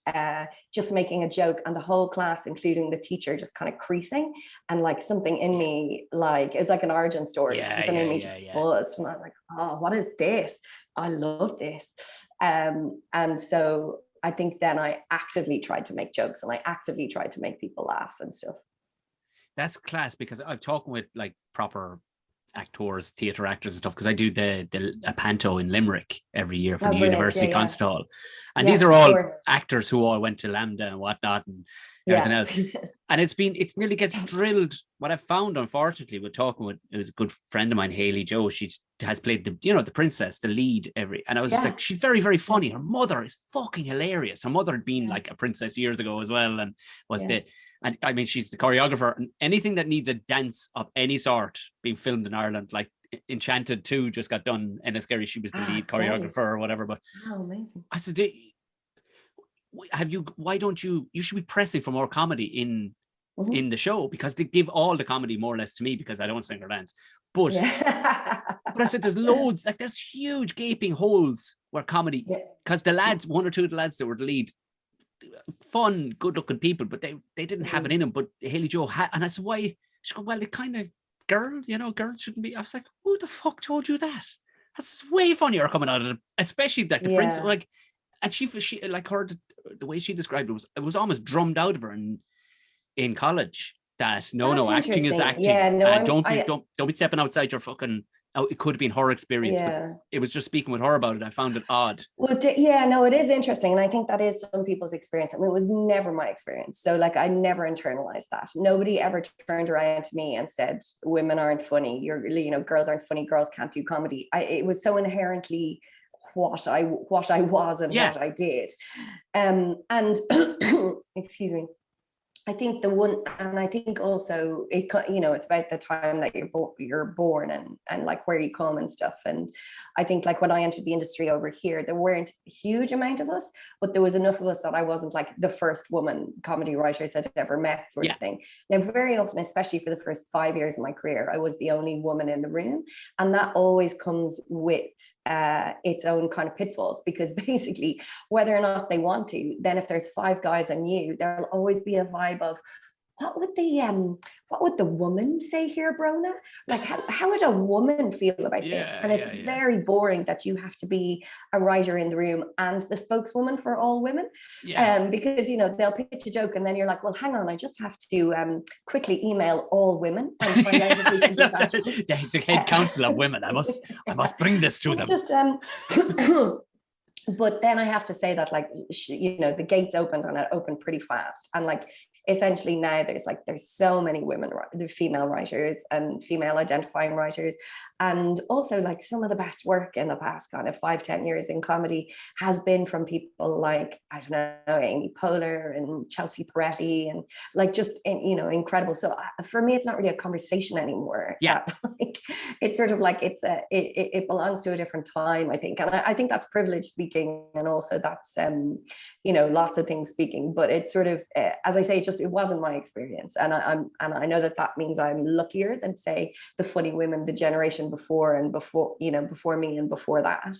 just making a joke, and the whole class, including the teacher, just kind of creasing, and like something in me, like, it's like an origin story. Something in me just buzzed, and I was like, oh, what is this? I love this. And so I think then I actively tried to make jokes, and I actively tried to make people laugh and stuff. That's class, because I'm talking with like proper actors, theatre actors and stuff, because I do a panto in Limerick every year for the University Concert Hall. And these are all actors who all went to Lambda and whatnot and everything else. And it's nearly gets drilled. What I've found, unfortunately, with talking with, it was a good friend of mine, Haley Joe, she has played the princess, the lead and I was just like, she's very, very funny. Her mother is fucking hilarious. Her mother had been like a princess years ago as well, and and I mean, she's the choreographer, and anything that needs a dance of any sort being filmed in Ireland, like Enchanted 2 just got done, and Scary, she was the lead choreographer or whatever. But amazing. I said, why don't you should be pressing for more comedy in the show, because they give all the comedy more or less to me, because I don't sing or dance. But but I said, there's loads, like there's huge gaping holes where comedy, because the lads, 1 or 2 of the lads that were the lead, fun, good-looking people, but they didn't have it in them. But Haley Joe had, and I said, why? She goes, well, they kind of girls shouldn't be. I was like, who the fuck told you that? That's way funnier coming out of it, especially like the prince, like, and she like heard the way she described it was almost drummed out of her in college that no, acting is acting. Don't be stepping outside your fucking. Oh, it could have been her experience, but it was just speaking with her about it. I found it odd. Well, it is interesting. And I think that is some people's experience. I mean, it was never my experience. So like, I never internalized that. Nobody ever turned around to me and said, women aren't funny. Girls aren't funny. Girls can't do comedy. It was so inherently what I was and what I did. And excuse me. I think the one, and I think also it, you know, it's about the time that you're born and like where you come and stuff. And I think like when I entered the industry over here, there weren't a huge amount of us, but there was enough of us that I wasn't like the first woman comedy writer I'd ever met, sort of thing. Now, very often, especially for the first 5 years of my career, I was the only woman in the room, and that always comes with its own kind of pitfalls, because basically, whether or not they want to, then if there's 5 guys and you, there'll always be a vibe of what would the woman say here, Brona? Like how would a woman feel about this? And it's very boring that you have to be a writer in the room and the spokeswoman for all women. Because you know, they'll pitch a joke and then you're like, well, hang on, I just have to quickly email all women and find out if we can do that. The head council of women. I must bring this to them. Just but then I have to say that, like, you know, the gates opened and it opened pretty fast. And like, essentially now there's so many women, the female writers and female identifying writers. And also like some of the best work in the past kind of 5-10 years in comedy has been from people like, I don't know, Amy Poehler and Chelsea Peretti, and like just, you know, incredible. So for me, it's not really a conversation anymore. Like, it's sort of like it belongs to a different time, I think. And I think that's privilege speaking, and also that's you know, lots of things speaking. But it's sort of as I say, it wasn't my experience, and I know that means I'm luckier than, say, the funny women, the generation before me and before that.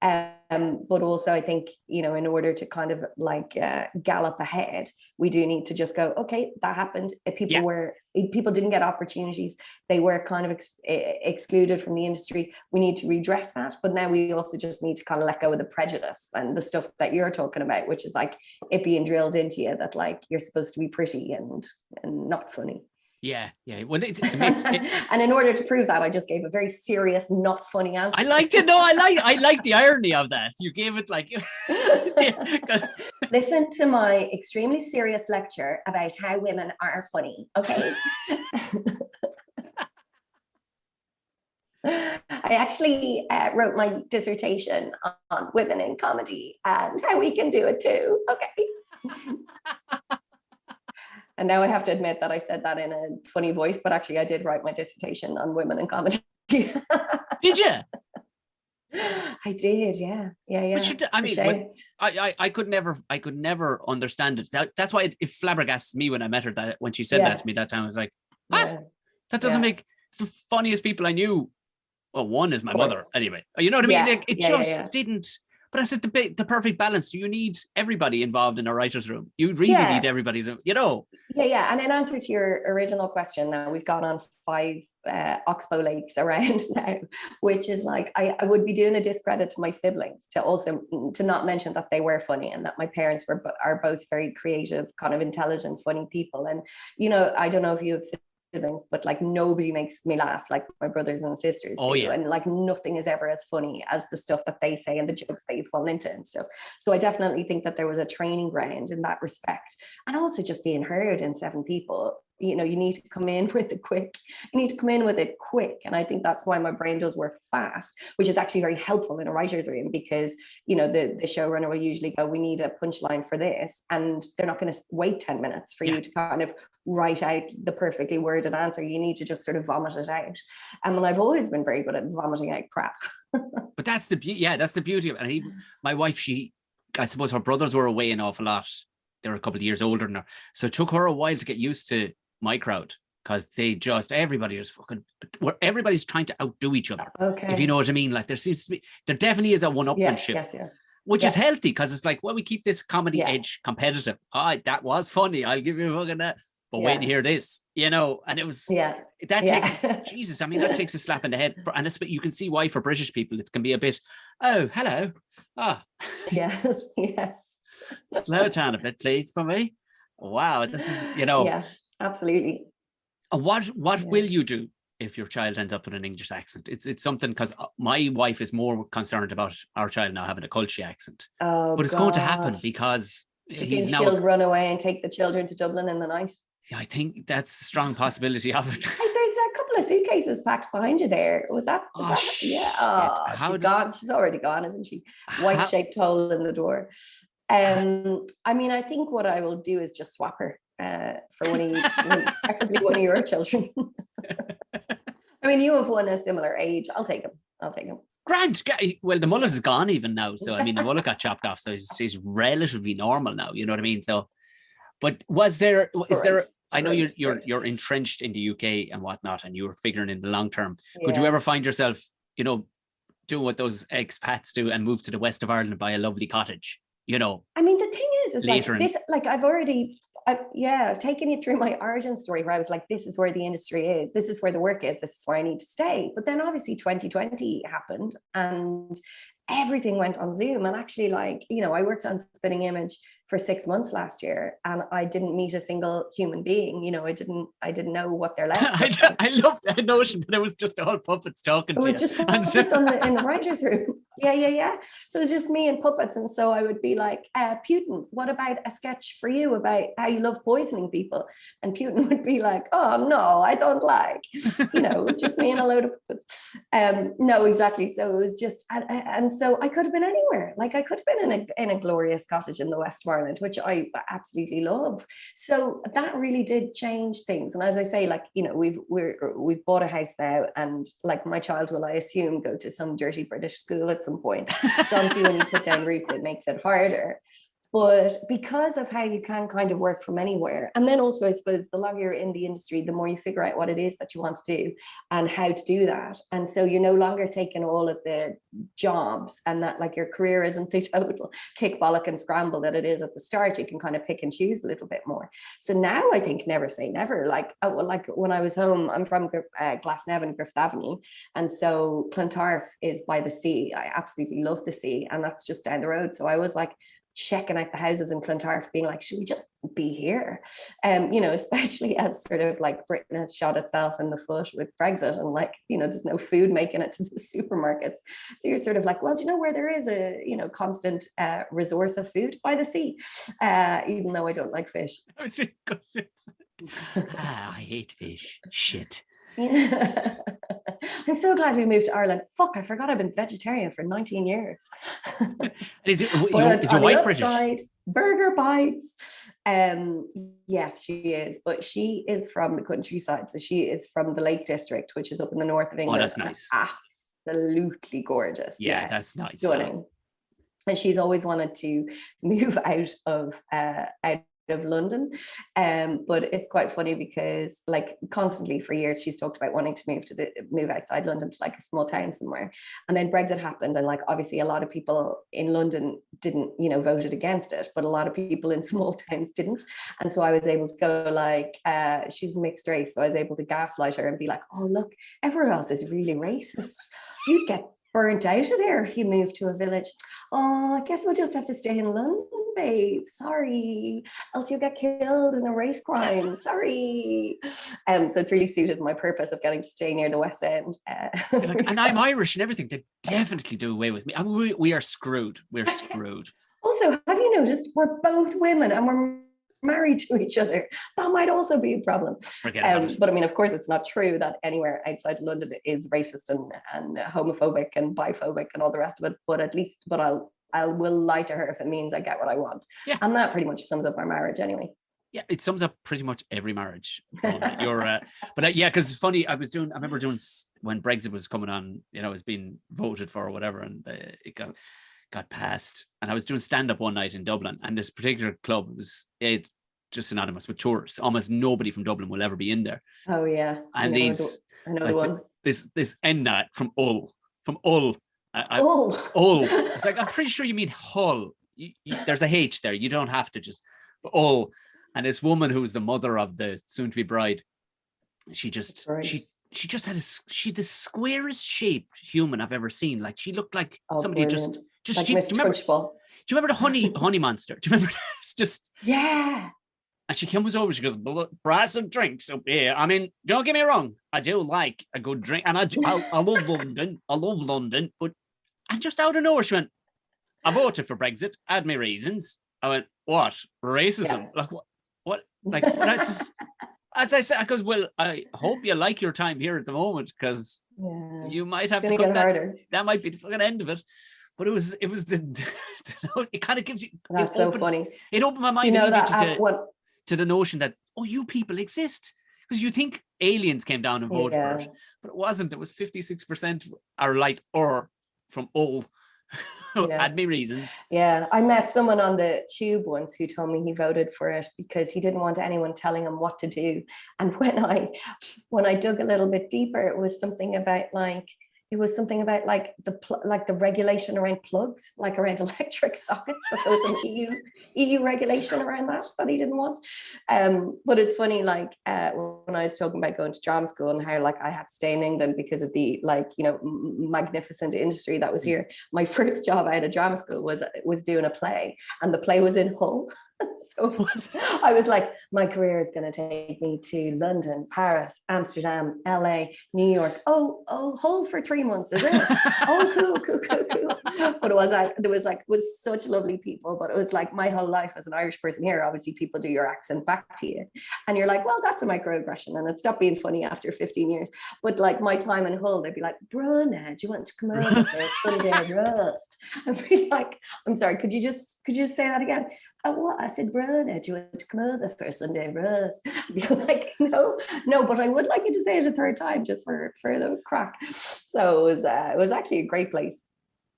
But also I think, you know, in order to kind of like gallop ahead, we do need to just go, okay, that happened. People didn't get opportunities. They were kind of excluded from the industry. We need to redress that. But now we also just need to kind of let go of the prejudice and the stuff that you're talking about, which is like it being drilled into you that like you're supposed to be pretty and not funny. Yeah. Well, and in order to prove that, I just gave a very serious, not funny answer. I liked it. No, I like the irony of that. You gave it like. Listen to my extremely serious lecture about how women are funny. Okay. I actually wrote my dissertation on women in comedy and how we can do it too. Okay. And now I have to admit that I said that in a funny voice, but actually I did write my dissertation on women in comedy. Did you? I did, yeah. I mean, I could never understand it. That's why it flabbergasts me when I met her. That when she said that to me that time, I was like, what? Yeah. That doesn't make. It's the funniest people I knew. Well, one is my mother, anyway. You know what I mean? Like, it just didn't. But I said the perfect balance. You need everybody involved in a writer's room. You really need everybody's, you know. Yeah. And in answer to your original question, now we've gone on 5 oxbow lakes around now, which is like, I would be doing a discredit to my siblings to not mention that they were funny and that my parents are both very creative, kind of intelligent, funny people. And, you know, I don't know if you have siblings, but like nobody makes me laugh like my brothers and sisters do. And like nothing is ever as funny as the stuff that they say and the jokes that you fall into and stuff. So I definitely think that there was a training ground in that respect, and also just being heard in 7 people. You know, you need to come in with it quick. And I think that's why my brain does work fast, which is actually very helpful in a writer's room, because, you know, the showrunner will usually go, we need a punchline for this. And they're not going to wait 10 minutes for you to kind of write out the perfectly worded answer. You need to just sort of vomit it out. And I've always been very good at vomiting out crap. But that's the beauty. Yeah, that's the beauty of it. And my wife, I suppose her brothers were away an awful lot. They were a couple of years older than her. So it took her a while to get used to my crowd, because everybody's trying to outdo each other. Okay. If you know what I mean. Like there definitely is a one-upmanship. Yes. Which is healthy, because it's like, well, we keep this comedy edge competitive. That was funny. I'll give you a fucking that. But wait to hear this, you know, and it was takes Jesus. I mean, that takes a slap in the head, and it's, you can see why for British people it can be a bit. Oh, hello. Yes. Slow down a bit, please, for me. Wow, this is, you know. Yeah, absolutely. What will you do if your child ends up with an English accent? It's something, because my wife is more concerned about our child now having a Culture accent. But it's going to happen, because she'll run away and take the children to Dublin in the night. Yeah, I think that's a strong possibility of it. Hey, there's a couple of suitcases packed behind you there. Was that? Yeah. Oh, she's gone. She's already gone, isn't she? White-shaped hole in the door. I mean, I think what I will do is just swap her. for preferably one of your children. I mean, you have one a similar age. I'll take him. Grant, well, the mullet is gone even now. So, I mean, the mullet got chopped off. So he's relatively normal now. You know what I mean? So, but is there, I know you're entrenched in the UK and whatnot, and you were figuring in the long term. Yeah. Could you ever find yourself, doing what those expats do and move to the west of Ireland and buy a lovely cottage? I mean, the thing is like this, like I've taken you through my origin story where I was like, this is where the industry is, this is where the work is, this is where I need to stay. But then obviously 2020 happened and everything went on Zoom. And actually, like, I worked on Spinning Image for 6 months last year, and I didn't meet a single human being. I didn't know what their legs were. I loved that notion that it was just all puppets talking to you. It was just puppets in the writer's room. Yeah. So it was just me and puppets. And so I would be like, Putin, what about a sketch for you about how you love poisoning people? And Putin would be like, oh, no, I don't like. It was just me and a load of puppets. No, exactly. So it was just, and so I could have been anywhere. Like I could have been in a glorious cottage in the west of Ireland, which I absolutely love. So that really did change things. And as I say, like, we've bought a house now, and like my child will, I assume, go to some dirty British school at some point. So obviously when you put down roots, it makes it harder. But because of how you can kind of work from anywhere, and then also I suppose the longer you're in the industry, the more you figure out what it is that you want to do and how to do that. And so you're no longer taking all of the jobs, and that like your career isn't the total kick, bollock and scramble that it is at the start. You can kind of pick and choose a little bit more. So now I think never say never. Like when I was home, I'm from Glasnevin, Griffith Avenue, and so Clontarf is by the sea. I absolutely love the sea, and that's just down the road. So I was like checking out the houses in Clontarf, being like, should we just be here? Especially as sort of like Britain has shot itself in the foot with Brexit, and like, there's no food making it to the supermarkets. So you're sort of like, well, do you know where there is a, constant resource of food? By the sea, even though I don't like fish. I hate fish. Shit. I'm so glad we moved to Ireland. Fuck, I forgot I've been vegetarian for 19 years. Is your wife British? Burger bites. Yes, she is, but she is from the countryside. So she is from the Lake District, which is up in the north of England. Oh, that's nice. Absolutely gorgeous. Yeah, yes, that's nice. Stunning. And she's always wanted to move out of London, but it's quite funny because like constantly for years she's talked about wanting to move outside London to like a small town somewhere, and then Brexit happened, and like obviously a lot of people in London didn't voted against it, but a lot of people in small towns didn't. And so I was able to go like she's mixed race, so I was able to gaslight her and be like, oh look, everyone else is really racist, you'd get burnt out of there if you moved to a village. Oh, I guess we'll just have to stay in London, babe. Sorry, else you'll get killed in a race crime. Sorry. So it's really suited my purpose of getting to stay near the West End. And I'm Irish and everything. They definitely do away with me. I mean, we are screwed. We're screwed. Also, have you noticed we're both women and we're married to each other? That might also be a problem. But I mean, of course, it's not true that anywhere outside London is racist and homophobic and biphobic and all the rest of it. But I will lie to her if it means I get what I want. Yeah. And that pretty much sums up our marriage anyway. Yeah, it sums up pretty much every marriage. Because it's funny. I remember doing when Brexit was coming on. It was being voted for or whatever, and it got passed. And I was doing stand-up one night in Dublin, and this particular club was just synonymous with tourists. Almost nobody from Dublin will ever be in there. Oh yeah. And I know the one. This end from Hull. Hull. It's like, I'm pretty sure you mean Hull. There's a H there. You don't have to just, but Hull. And this woman who was the mother of the soon-to-be bride, she just had the squarest shaped human I've ever seen. Like she looked like somebody brilliant. just like do you remember the honey monster? Do you remember? It's just yeah. And she comes over, she goes, brass and drinks up here. I mean, don't get me wrong, I do like a good drink, and I love London. I love London, but and just out of nowhere she went, I voted for Brexit, I had my reasons. I went, what? Racism? Yeah. Like what? Like that's as I said, because well, I hope you like your time here at the moment, because you might have to cut that might be the fucking end of it. But it was it kind of gives you. That's so funny. It opened my mind. Do you know that to the notion that, oh, you people exist. Because you think aliens came down and voted for it, but it wasn't. It was 56% are like, or from all admin reasons. Yeah, I met someone on the tube once who told me he voted for it because he didn't want anyone telling him what to do. And when I dug a little bit deeper, it was something about like the regulation around plugs, like around electric sockets, that there was some EU regulation around that he didn't want. But it's funny, like when I was talking about going to drama school and how like I had to stay in England because of the magnificent industry that was here. My first job out of drama school was doing a play, and the play was in Hull. So I was like, my career is going to take me to London, Paris, Amsterdam, LA, New York. Oh, Hull for 3 months, is it? Oh, cool. But it was such lovely people. But it was like my whole life as an Irish person here, obviously people do your accent back to you. And you're like, well, that's a microaggression. And it stopped being funny after 15 years. But like my time in Hull, they'd be like, Brona, do you want to come over for a Sunday roast? I'd be like, I'm sorry, could you just say that again? Oh, what? I said, Brona, do you want to come over for a Sunday roast? I'd be like, no, but I would like you to say it a third time just for the crack. So it was actually a great place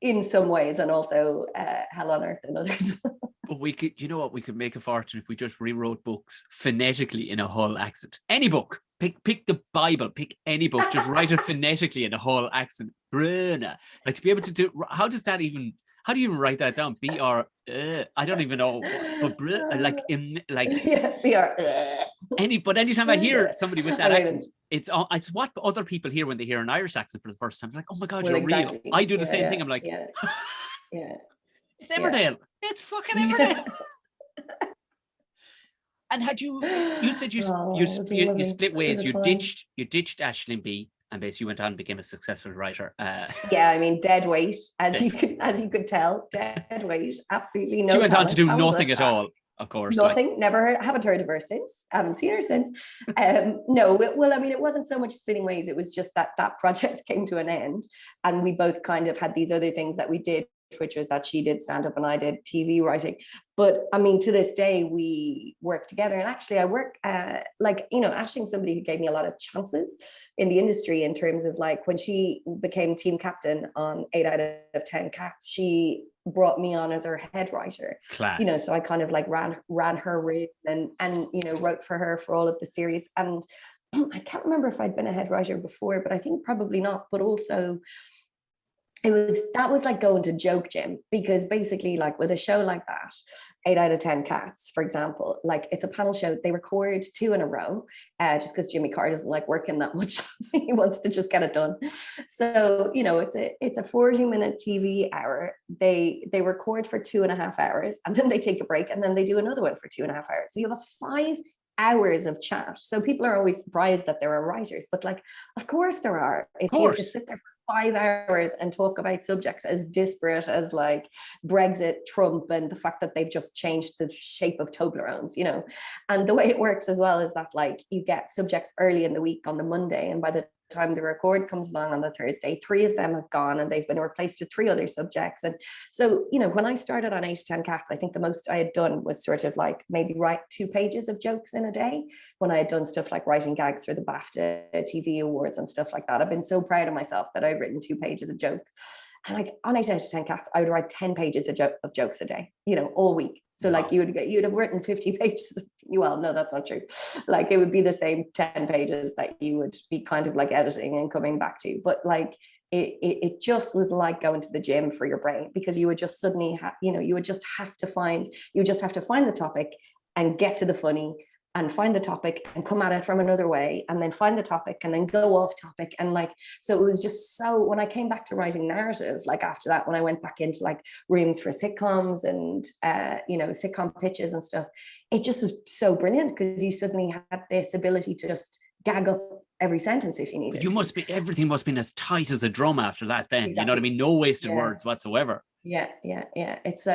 in some ways, and also hell on earth in others. But we could, you know what, we could make a fortune if we just rewrote books phonetically in a Hull accent. Any book, pick the Bible, pick any book, just write it phonetically in a Hull accent. Bruna, like to be able to do. How do you even write that down? BR. I don't even know. But anytime I hear somebody with that accent, it's what other people hear when they hear an Irish accent for the first time. They're like, oh my God, you're real. I do the same thing. I'm like, it's Emmerdale. It's fucking Emmerdale. And had you said you split ways. You ditched Aisling B. And basically went on and became a successful writer. Yeah, I mean, dead weight, as you could tell, dead weight, absolutely no. She went on to do nothing at all, of course. Nothing, haven't heard of her since, haven't seen her since. No, I mean, it wasn't so much splitting ways, it was just that project came to an end. And we both kind of had these other things that we did, which was that she did stand up and I did TV writing. But I mean, to this day, we work together. And actually I work Aisling's somebody who gave me a lot of chances in the industry in terms of like when she became team captain on 8 out of 10 Cats, she brought me on as her head writer. Class. So I kind of like ran her room and wrote for her for all of the series. And I can't remember if I'd been a head writer before, but I think probably not. But also that was like going to joke gym, because basically like with a show like that, 8 out of 10 Cats, for example, like it's a panel show, they record 2 in a row, just because Jimmy Carr doesn't like working that much. He wants to just get it done. So, it's a 40-minute TV hour. They record for 2.5 hours, and then they take a break, and then they do another one for 2.5 hours. So you have a 5 hours of chat. So people are always surprised that there are writers, but like, of course there are. If you have to sit there for 5 hours and talk about subjects as disparate as like Brexit, Trump, and the fact that they've just changed the shape of Toblerones, and the way it works as well is that like you get subjects early in the week on the Monday, and by the time the record comes along on the Thursday, 3 of them have gone and they've been replaced with 3 other subjects. And so, when I started on 8 to 10 Cats, I think the most I had done was sort of like maybe write 2 pages of jokes in a day, when I had done stuff like writing gags for the Bafta TV awards and stuff like that. I've been so proud of myself that I'd written 2 pages of jokes. And like on 8 out of 10 Cats, I would write 10 pages of jokes a day, all week. So like you'd have written 50 pages. Well, no, that's not true. Like it would be the same 10 pages that you would be kind of like editing and coming back to. But like it just was like going to the gym for your brain, because you would just suddenly you would just have to find the topic and get to the funny, and find the topic and come at it from another way, and then find the topic and then go off topic. And like, so it was just so, when I came back to writing narrative, like after that, when I went back into like rooms for sitcoms and, sitcom pitches and stuff, it just was so brilliant, because you suddenly had this ability to just gag up every sentence if you needed. But everything must have been as tight as a drum after that then. Exactly. You know what I mean? No wasted words whatsoever. Yeah. It's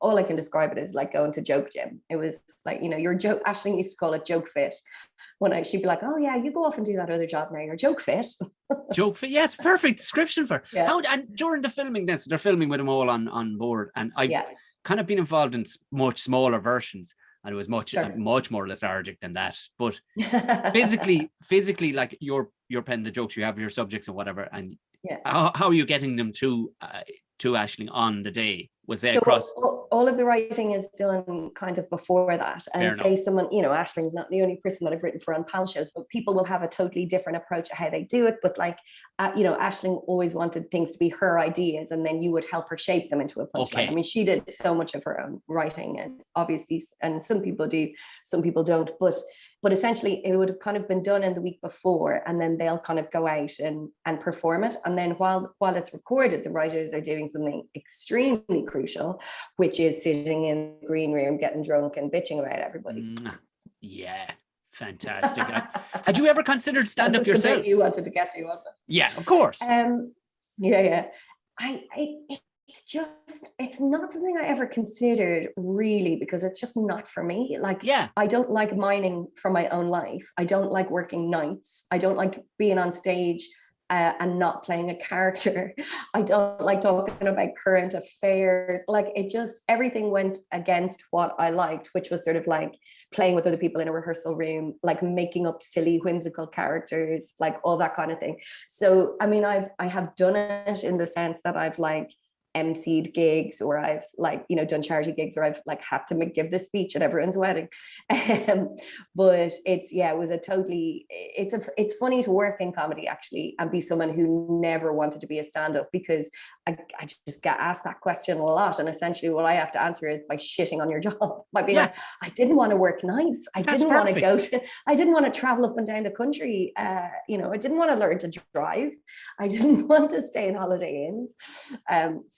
all I can describe it as like going to joke gym. It was like, your joke, Aisling used to call it joke fit. She'd be like, oh yeah, you go off and do that other job now, you're joke fit. Joke fit, yes, perfect description for and during the filming then, so they're filming with them all on board, and I've kind of been involved in much smaller versions. and it was much Sure. much more lethargic than that. But physically, like you're penning the jokes, you have your subjects and whatever, and Yeah. how are you getting them to Aisling on the day? Was they So across? all of the writing is done kind of before that. Fair And say someone, Aisling's not the only person that I've written for on panel shows, but people will have a totally different approach to how they do it. But like, Aisling always wanted things to be her ideas, and then you would help her shape them into a punchline. Okay. I mean, she did so much of her own writing, and obviously, and some people do, some people don't. But essentially, it would have kind of been done in the week before, and then they'll kind of go out and perform it. And then while it's recorded, the writers are doing something extremely crucial, which is sitting in the green room, getting drunk and bitching about everybody. Yeah, fantastic. Had you ever considered stand-up yourself? You wanted to get to, wasn't it? Yeah, of course. Yeah. It's not something I ever considered, really, because it's just not for me. Like, I don't like mining for my own life. I don't like working nights. I don't like being on stage and not playing a character. I don't like talking about current affairs. Like, everything went against what I liked, which was sort of like playing with other people in a rehearsal room, like making up silly, whimsical characters, like all that kind of thing. So, I mean, I have done it in the sense that I've like emceed gigs, or I've like, done charity gigs, or I've like had to give this speech at everyone's wedding. But it's funny to work in comedy actually and be someone who never wanted to be a stand-up, because I just get asked that question a lot, and essentially what I have to answer is by shitting on your job, by being like, I didn't want to work nights, I didn't want to travel up and down the country, I didn't want to learn to drive, I didn't want to stay in Holiday Inns.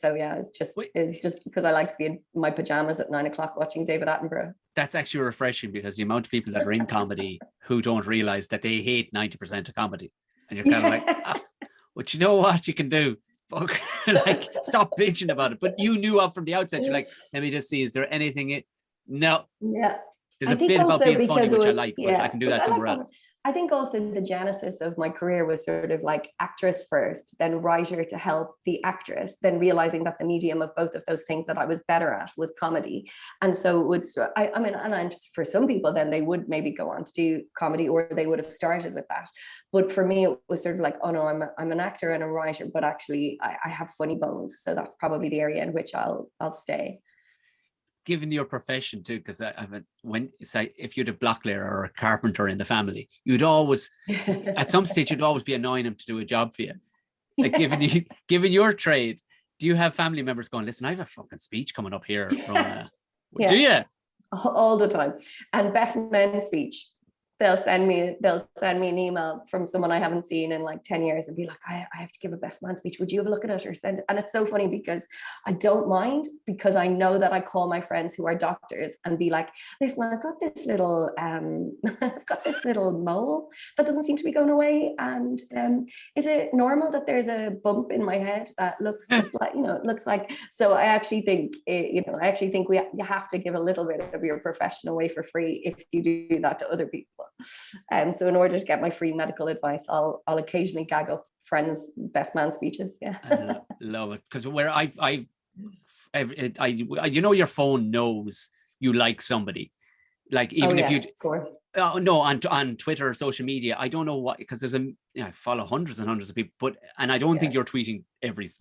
So yeah, it's just because I like to be in my pajamas at 9 o'clock watching David Attenborough. That's actually refreshing, because the amount of people that are in comedy who don't realize that they hate 90% of comedy, and you're kind of like, but you know what you can do? Fuck, like, stop bitching about it. But you knew up from the outset, you're like, let me just see, is there anything? No. Yeah. There's a bit about being funny, which I like, but I can do that somewhere else. I think also the genesis of my career was sort of like actress first, then writer to help the actress, then realizing that the medium of both of those things that I was better at was comedy. And so it would, for some people, then they would maybe go on to do comedy, or they would have started with that. But for me, it was sort of like, oh no, I'm an actor and a writer, but actually I have funny bones. So that's probably the area in which I'll stay. Given your profession too, because if you had a bricklayer or a carpenter in the family, you'd always at some stage you'd always be annoying him to do a job for you. Like, given your trade, do you have family members going, listen, I have a fucking speech coming up here? Yes. Do you? All the time. And best men speech. They'll send me an email from someone I haven't seen in like 10 years and be like, I have to give a best man speech. Would you have a look at it or send it? And it's so funny because I don't mind, because I know that I call my friends who are doctors and be like, listen, I've got this little mole that doesn't seem to be going away. And is it normal that there's a bump in my head that looks just like, it looks like, so I actually think, you have to give a little bit of your profession away for free if you do that to other people. So in order to get my free medical advice, I'll occasionally gag up friends' best man speeches. Yeah, I love it, because where your phone knows you like somebody, like even if you, of course. No, on Twitter or social media, I don't know what, because I follow hundreds and hundreds of people, and I don't think you're tweeting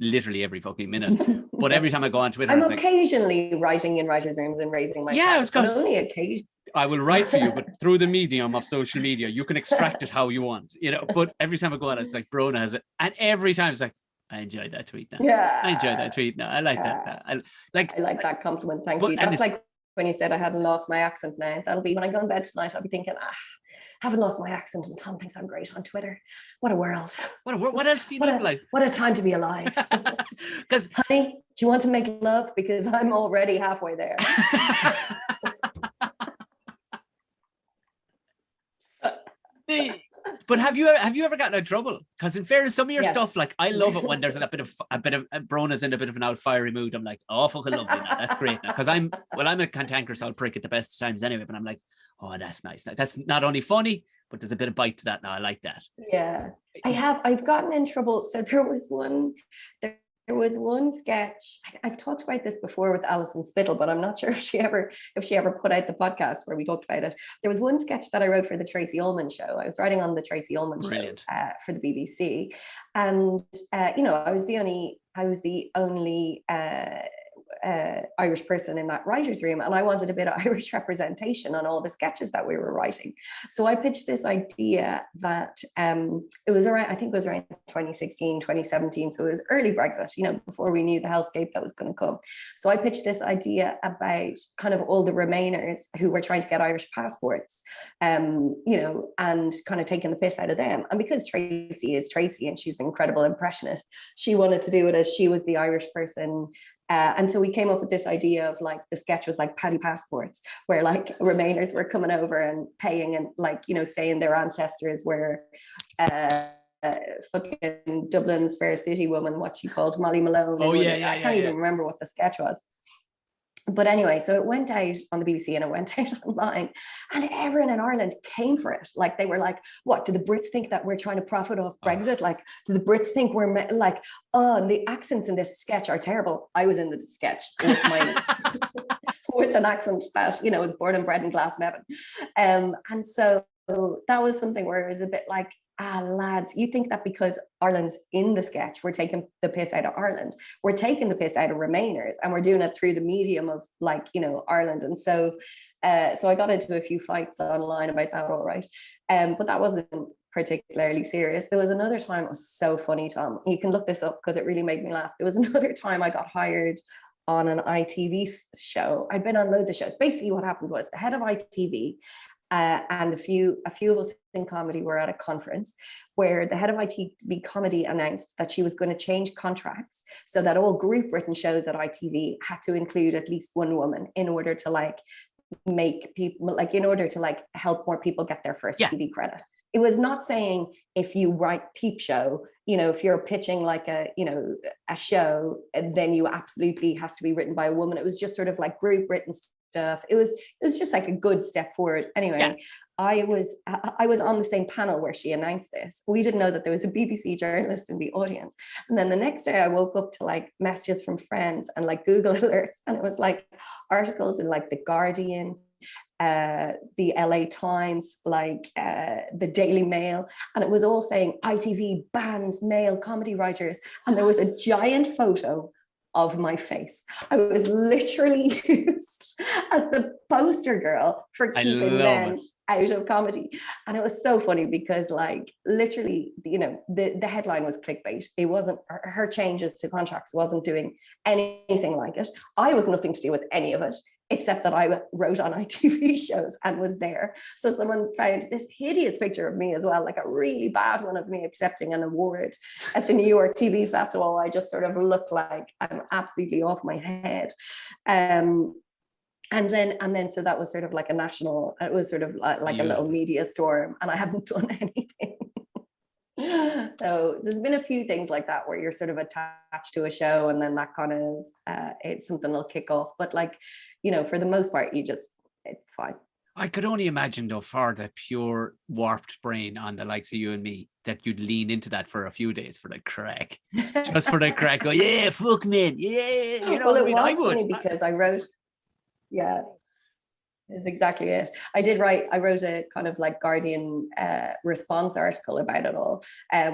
literally every fucking minute. But every time I go on Twitter, I'm occasionally writing in writers' rooms and raising my hand, but only occasionally. I will write for you, but through the medium of social media, you can extract it how you want, But every time I go on, it's like Brona has it, and every time it's like, I enjoyed that tweet now. Yeah, I enjoyed that tweet now. I like that. I like that compliment. Thank you. That's like when you said I hadn't lost my accent now. That'll be when I go in bed tonight. I'll be thinking, haven't lost my accent, and Tom thinks I'm great on Twitter. What a world. What else do you look like? What a time to be alive. Because, honey, do you want to make love? Because I'm already halfway there. But have you ever gotten in trouble? Because in fairness, some of your stuff, like, I love it when there's a bit of Brona's in a bit of an out fiery mood. I'm like, oh, fucking lovely now. That's great now. Because I'm a cantankerous old prick at the best times anyway. But I'm like, oh, that's nice. That's not only funny, but there's a bit of bite to that now. I like that. Yeah, I've gotten in trouble. So there there was one sketch. I've talked about this before with Alison Spittle, but I'm not sure if she ever put out the podcast where we talked about it. There was one sketch that I wrote for the Tracey Allman show. I was writing on the Tracey Allman show for the BBC, and I was the only Irish person in that writer's room, and I wanted a bit of Irish representation on all the sketches that we were writing. So I pitched this idea that it was around 2016, 2017. So it was early Brexit, before we knew the hellscape that was going to come. So I pitched this idea about kind of all the Remainers who were trying to get Irish passports, and kind of taking the piss out of them. And because Tracey is Tracey and she's an incredible impressionist, she wanted to do it as she was the Irish person. And so we came up with this idea of like the sketch was like paddy passports, where like Remainers were coming over and paying and saying their ancestors were fucking Dublin's fair city woman, what she called Molly Malone. I can't even remember what the sketch was. But anyway, so it went out on the BBC and it went out online, and everyone in Ireland came for it. Like they were like, what, do the Brits think that we're trying to profit off Brexit? Like, do the Brits think we're like, and the accents in this sketch are terrible. I was in the sketch with my with an accent that, was born and bred in Glasnevin. And so that was something where it was a bit like, lads, you think that because Ireland's in the sketch, we're taking the piss out of Ireland. We're taking the piss out of Remainers, and we're doing it through the medium of Ireland. And so I got into a few fights online about that, all right. But that wasn't particularly serious. There was another time, it was so funny, Tom. You can look this up because it really made me laugh. There was another time I got hired on an ITV show. I'd been on loads of shows. Basically what happened was the head of ITV and a few of us in comedy were at a conference where the head of ITV comedy announced that she was going to change contracts so that all group written shows at ITV had to include at least one woman in order to make people in order to help more people get their first TV credit. It was not saying if you write Peep Show, if you're pitching a show, then you absolutely has to be written by a woman. It was just sort of like group written stuff. It was just like a good step forward. Anyway, I was on the same panel where she announced this. We didn't know that there was a BBC journalist in the audience. And then the next day I woke up to messages from friends and Google alerts, and it was articles in The Guardian, the LA Times, the Daily Mail, and it was all saying ITV bans male comedy writers, and there was a giant photo of my face. I was literally used as the poster girl for keeping men out of comedy. And it was so funny because literally, the headline was clickbait. It wasn't, her changes to contracts wasn't doing anything like it. I was nothing to do with any of it, except that I wrote on ITV shows and was there. So someone found this hideous picture of me as well, a really bad one of me accepting an award at the New York TV Festival. I just sort of looked like I'm absolutely off my head. And then so that was sort of a national, it was sort of a little media storm, and I haven't done anything. So there's been a few things like that where you're sort of attached to a show, and then that kind of it's something that'll kick off. But for the most part, it's fine. I could only imagine though, for the pure warped brain on the likes of you and me, that you'd lean into that for a few days for the crack, just for the crack. Go, yeah, fuck men, yeah. Well, it was funny because I wrote. Yeah, is exactly it. I wrote a kind of Guardian response article about it all,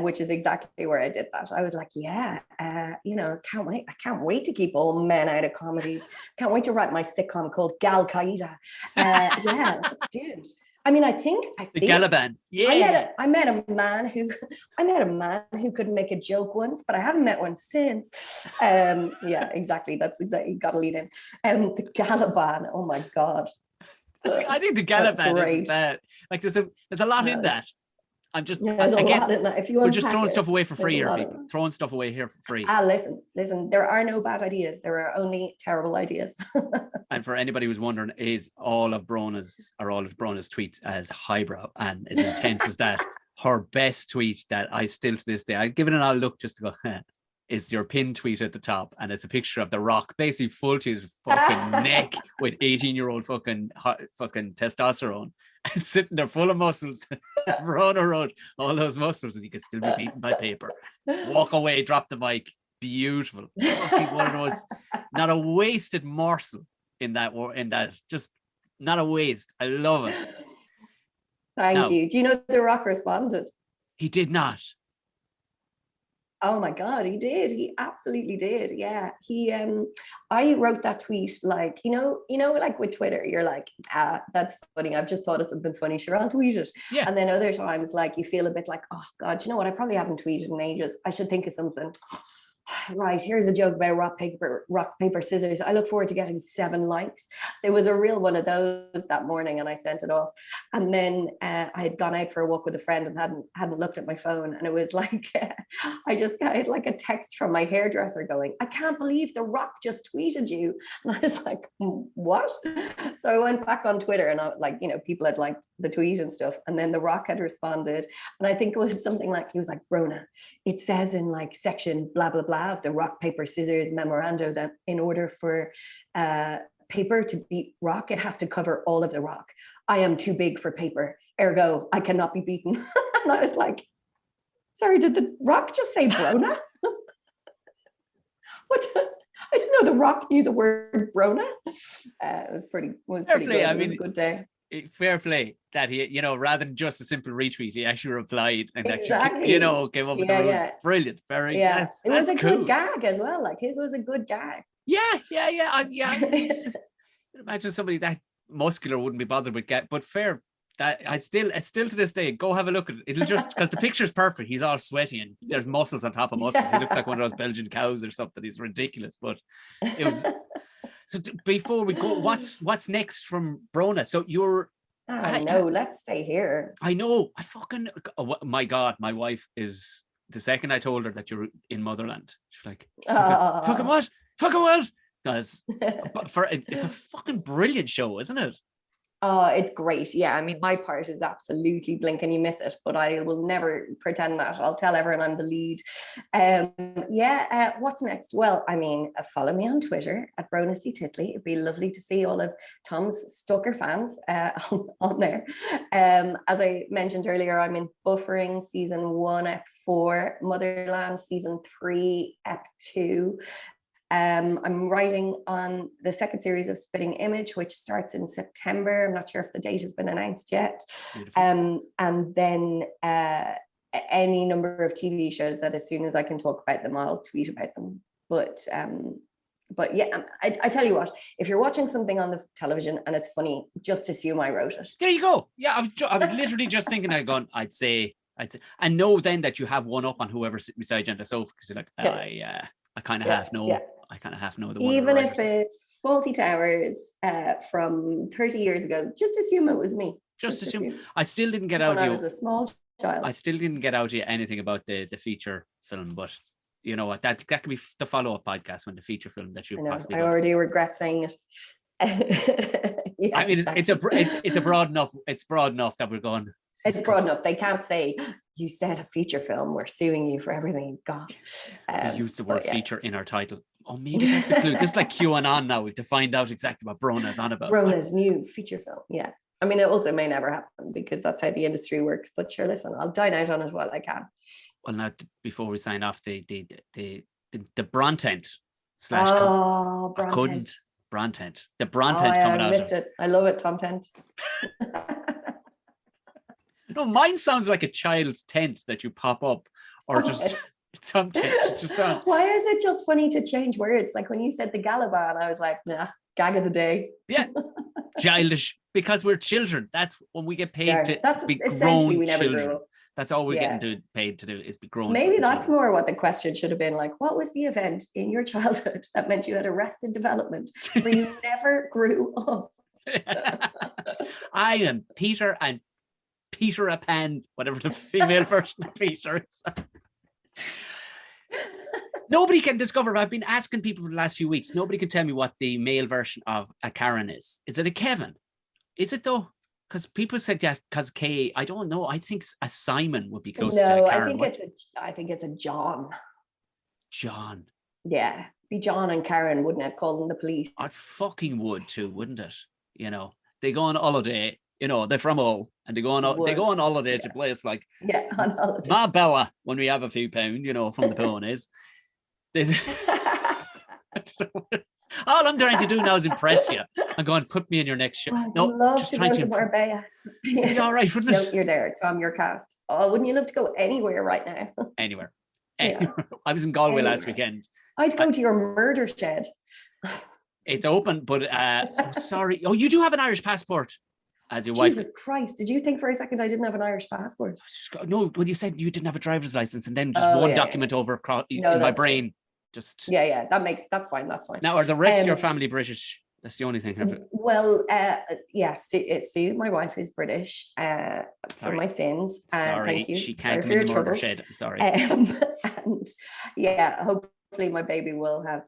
which is exactly where I did that. I was like, I can't wait to keep all men out of comedy. Can't wait to write my sitcom called Gal Qaeda. Dude. I mean, I think the Galaban. Yeah. I met a man who could make a joke once, but I haven't met one since. Yeah, exactly. That's exactly, got to lead in. The Galaban. Oh my God. I think the Galaban isn't bad. There's a lot in that. I'm just there's a lot in that. If you we're just throwing stuff away for free here, people. Throwing stuff away here for free. Listen. There are no bad ideas. There are only terrible ideas. And for anybody who's wondering, is all of Brona's tweets as highbrow and as intense as that? Her best tweet that I still to this day, I'd give it an odd look just to go, is your pinned tweet at the top, and it's a picture of The Rock basically full to his fucking neck with 18-year-old fucking testosterone, and sitting there full of muscles. Brona wrote all those muscles, and he could still be beaten by paper. Walk away, drop the mic. beautiful. Fucking one of those, not a wasted morsel in that. Just not a waste. I love it. Thank you. Do you know The Rock responded? He did not. Oh my God, he did. He absolutely did. Yeah. I wrote that tweet like, like with Twitter, you're like, that's funny. I've just thought of something funny. Sure, I'll tweet it. Yeah. And then other times, like you feel a bit like, oh God, you know what? I probably haven't tweeted in ages. I should think of something. Right, here's a joke about rock, paper, scissors. I look forward to getting 7 likes. There was a real one of those that morning and I sent it off. And then I had gone out for a walk with a friend and hadn't looked at my phone. And it was like, I had like a text from my hairdresser going, I can't believe The Rock just tweeted you. And I was like, what? So I went back on Twitter and people had liked the tweet and stuff. And then The Rock had responded. And I think it was something like, he was like, Brona, it says in like section blah, blah, blah of the rock, paper, scissors memorandum that in order for paper to beat rock, it has to cover all of the rock. I am too big for paper, ergo I cannot be beaten. And I was like, sorry, did The Rock just say Brona? What? I didn't know The Rock knew the word Brona. It was pretty good. I mean, it was a good day. Fair play that he, rather than just a simple retweet, he actually replied and exactly. actually, came up with the rules. Yeah. Brilliant. Very, yeah. It was a cool. Good gag as well. Like his was a good gag. Yeah. Imagine somebody that muscular wouldn't be bothered with gag, but fair. That I still to this day, go have a look at it. It'll just because the picture's perfect. He's all sweaty and there's muscles on top of muscles. Yeah. He looks like one of those Belgian cows or something. He's ridiculous, but it was. So before we go, what's next from Brona? So let's stay here. I know. My God, my wife is, the second I told her that you're in Motherland, she's like, fucking what? Because it's a fucking brilliant show, isn't it? Oh, it's great. Yeah, I mean, my part is absolutely blink and you miss it, but I will never pretend that. I'll tell everyone I'm the lead. What's next? Well, I mean, follow me on Twitter at Brona C Titley. It'd be lovely to see all of Tom's stalker fans on there. As I mentioned earlier, I'm in Buffering season 1, ep 4, Motherland season 3, ep 2. I'm writing on the second series of Spitting Image, which starts in September. I'm not sure if the date has been announced yet. And then any number of TV shows that as soon as I can talk about them, I'll tweet about them. But yeah, I tell you what, if you're watching something on the television and it's funny, just assume I wrote it. There you go. Yeah, I was literally just thinking, I'd say, and know then that you have one up on whoever's sitting beside you on the sofa, because you're like, I kind of half know. Yeah. I kind of half know the one. Even if it's Faulty Towers from 30 years ago, just assume it was me. Just assume. I still didn't get out of you. I was a small child. I still didn't get out of you anything about the feature film, but you know what? That could be the follow-up podcast when the feature film that you possibly. I already regret saying it. Yeah, I mean, exactly. it's a broad enough. It's broad enough that we're going. It's broad enough. They can't say you said a feature film. We're suing you for everything you got. We use the word feature in our title. Oh, maybe that's a clue. This is like QAnon now. We have to find out exactly what Brona's on about. Brona's new feature film. Yeah. I mean, it also may never happen because that's how the industry works. But sure, listen, I'll dine out on it while I can. Well, now before we sign off, the Brontent / Brontent. Couldn't Brontent. The Brontent coming out. I missed it. I love it, Tom Tent. No, mine sounds like a child's tent that you pop up, or just some tent. It just sounds. Why is it just funny to change words? Like when you said the Galaban, I was like, nah, gag of the day. Yeah, childish, because we're children. That's when we get paid to be grown we never children. Grew up. That's all we're getting paid to do is be grown. Maybe that's children. More what the question should have been like. What was the event in your childhood that meant you had arrested development where you never grew up? I am Peter and Peter Pan, whatever the female version of Peter is. Nobody can discover. I've been asking people for the last few weeks. Nobody can tell me what the male version of a Karen is. Is it a Kevin? Is it though? Because people said because K. I don't know. I think a Simon would be close to a Karen. I think it's a John. John. Yeah, be John and Karen, wouldn't it? Calling the police. I fucking would too, wouldn't it? You know, they go on holiday. You know, they're from Hull and they go on holiday to a place like on holiday. Marbella when we have a few pounds, you know, from the ponies. This, all I'm trying to do now is impress you. I'm going, put me in your next show. I'd No, love just to trying go to. to Marbella. You'd be all right, wouldn't No, it? you're there, Tom. You're cast. Oh, wouldn't you love to go anywhere right now? Anywhere. Yeah. I was in Galway last Anywhere. weekend. I'd go to your murder shed. It's open, but so sorry. Oh, you do have an Irish passport as your wife. Jesus Christ! Did you think for a second I didn't have an Irish passport? No, when you said you didn't have a driver's license, and then just Oh, one yeah, document over across No, in my that's true. brain. Just Yeah, that's fine. That's fine. now, are the rest of your Um, family British? That's the only thing. Well, yes, Sue, my wife is British. For Sorry. my sins. Sorry, Thank you. she Sorry can't for come in your the murder troubles. shed. Sorry. And yeah, hopefully my baby will have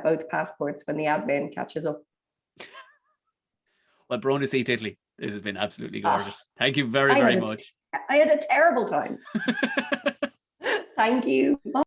both passports when the admin catches up. Well, Brona C. Titley, this has been absolutely gorgeous. Thank you very, very much. I had a terrible time. Thank you. Bye.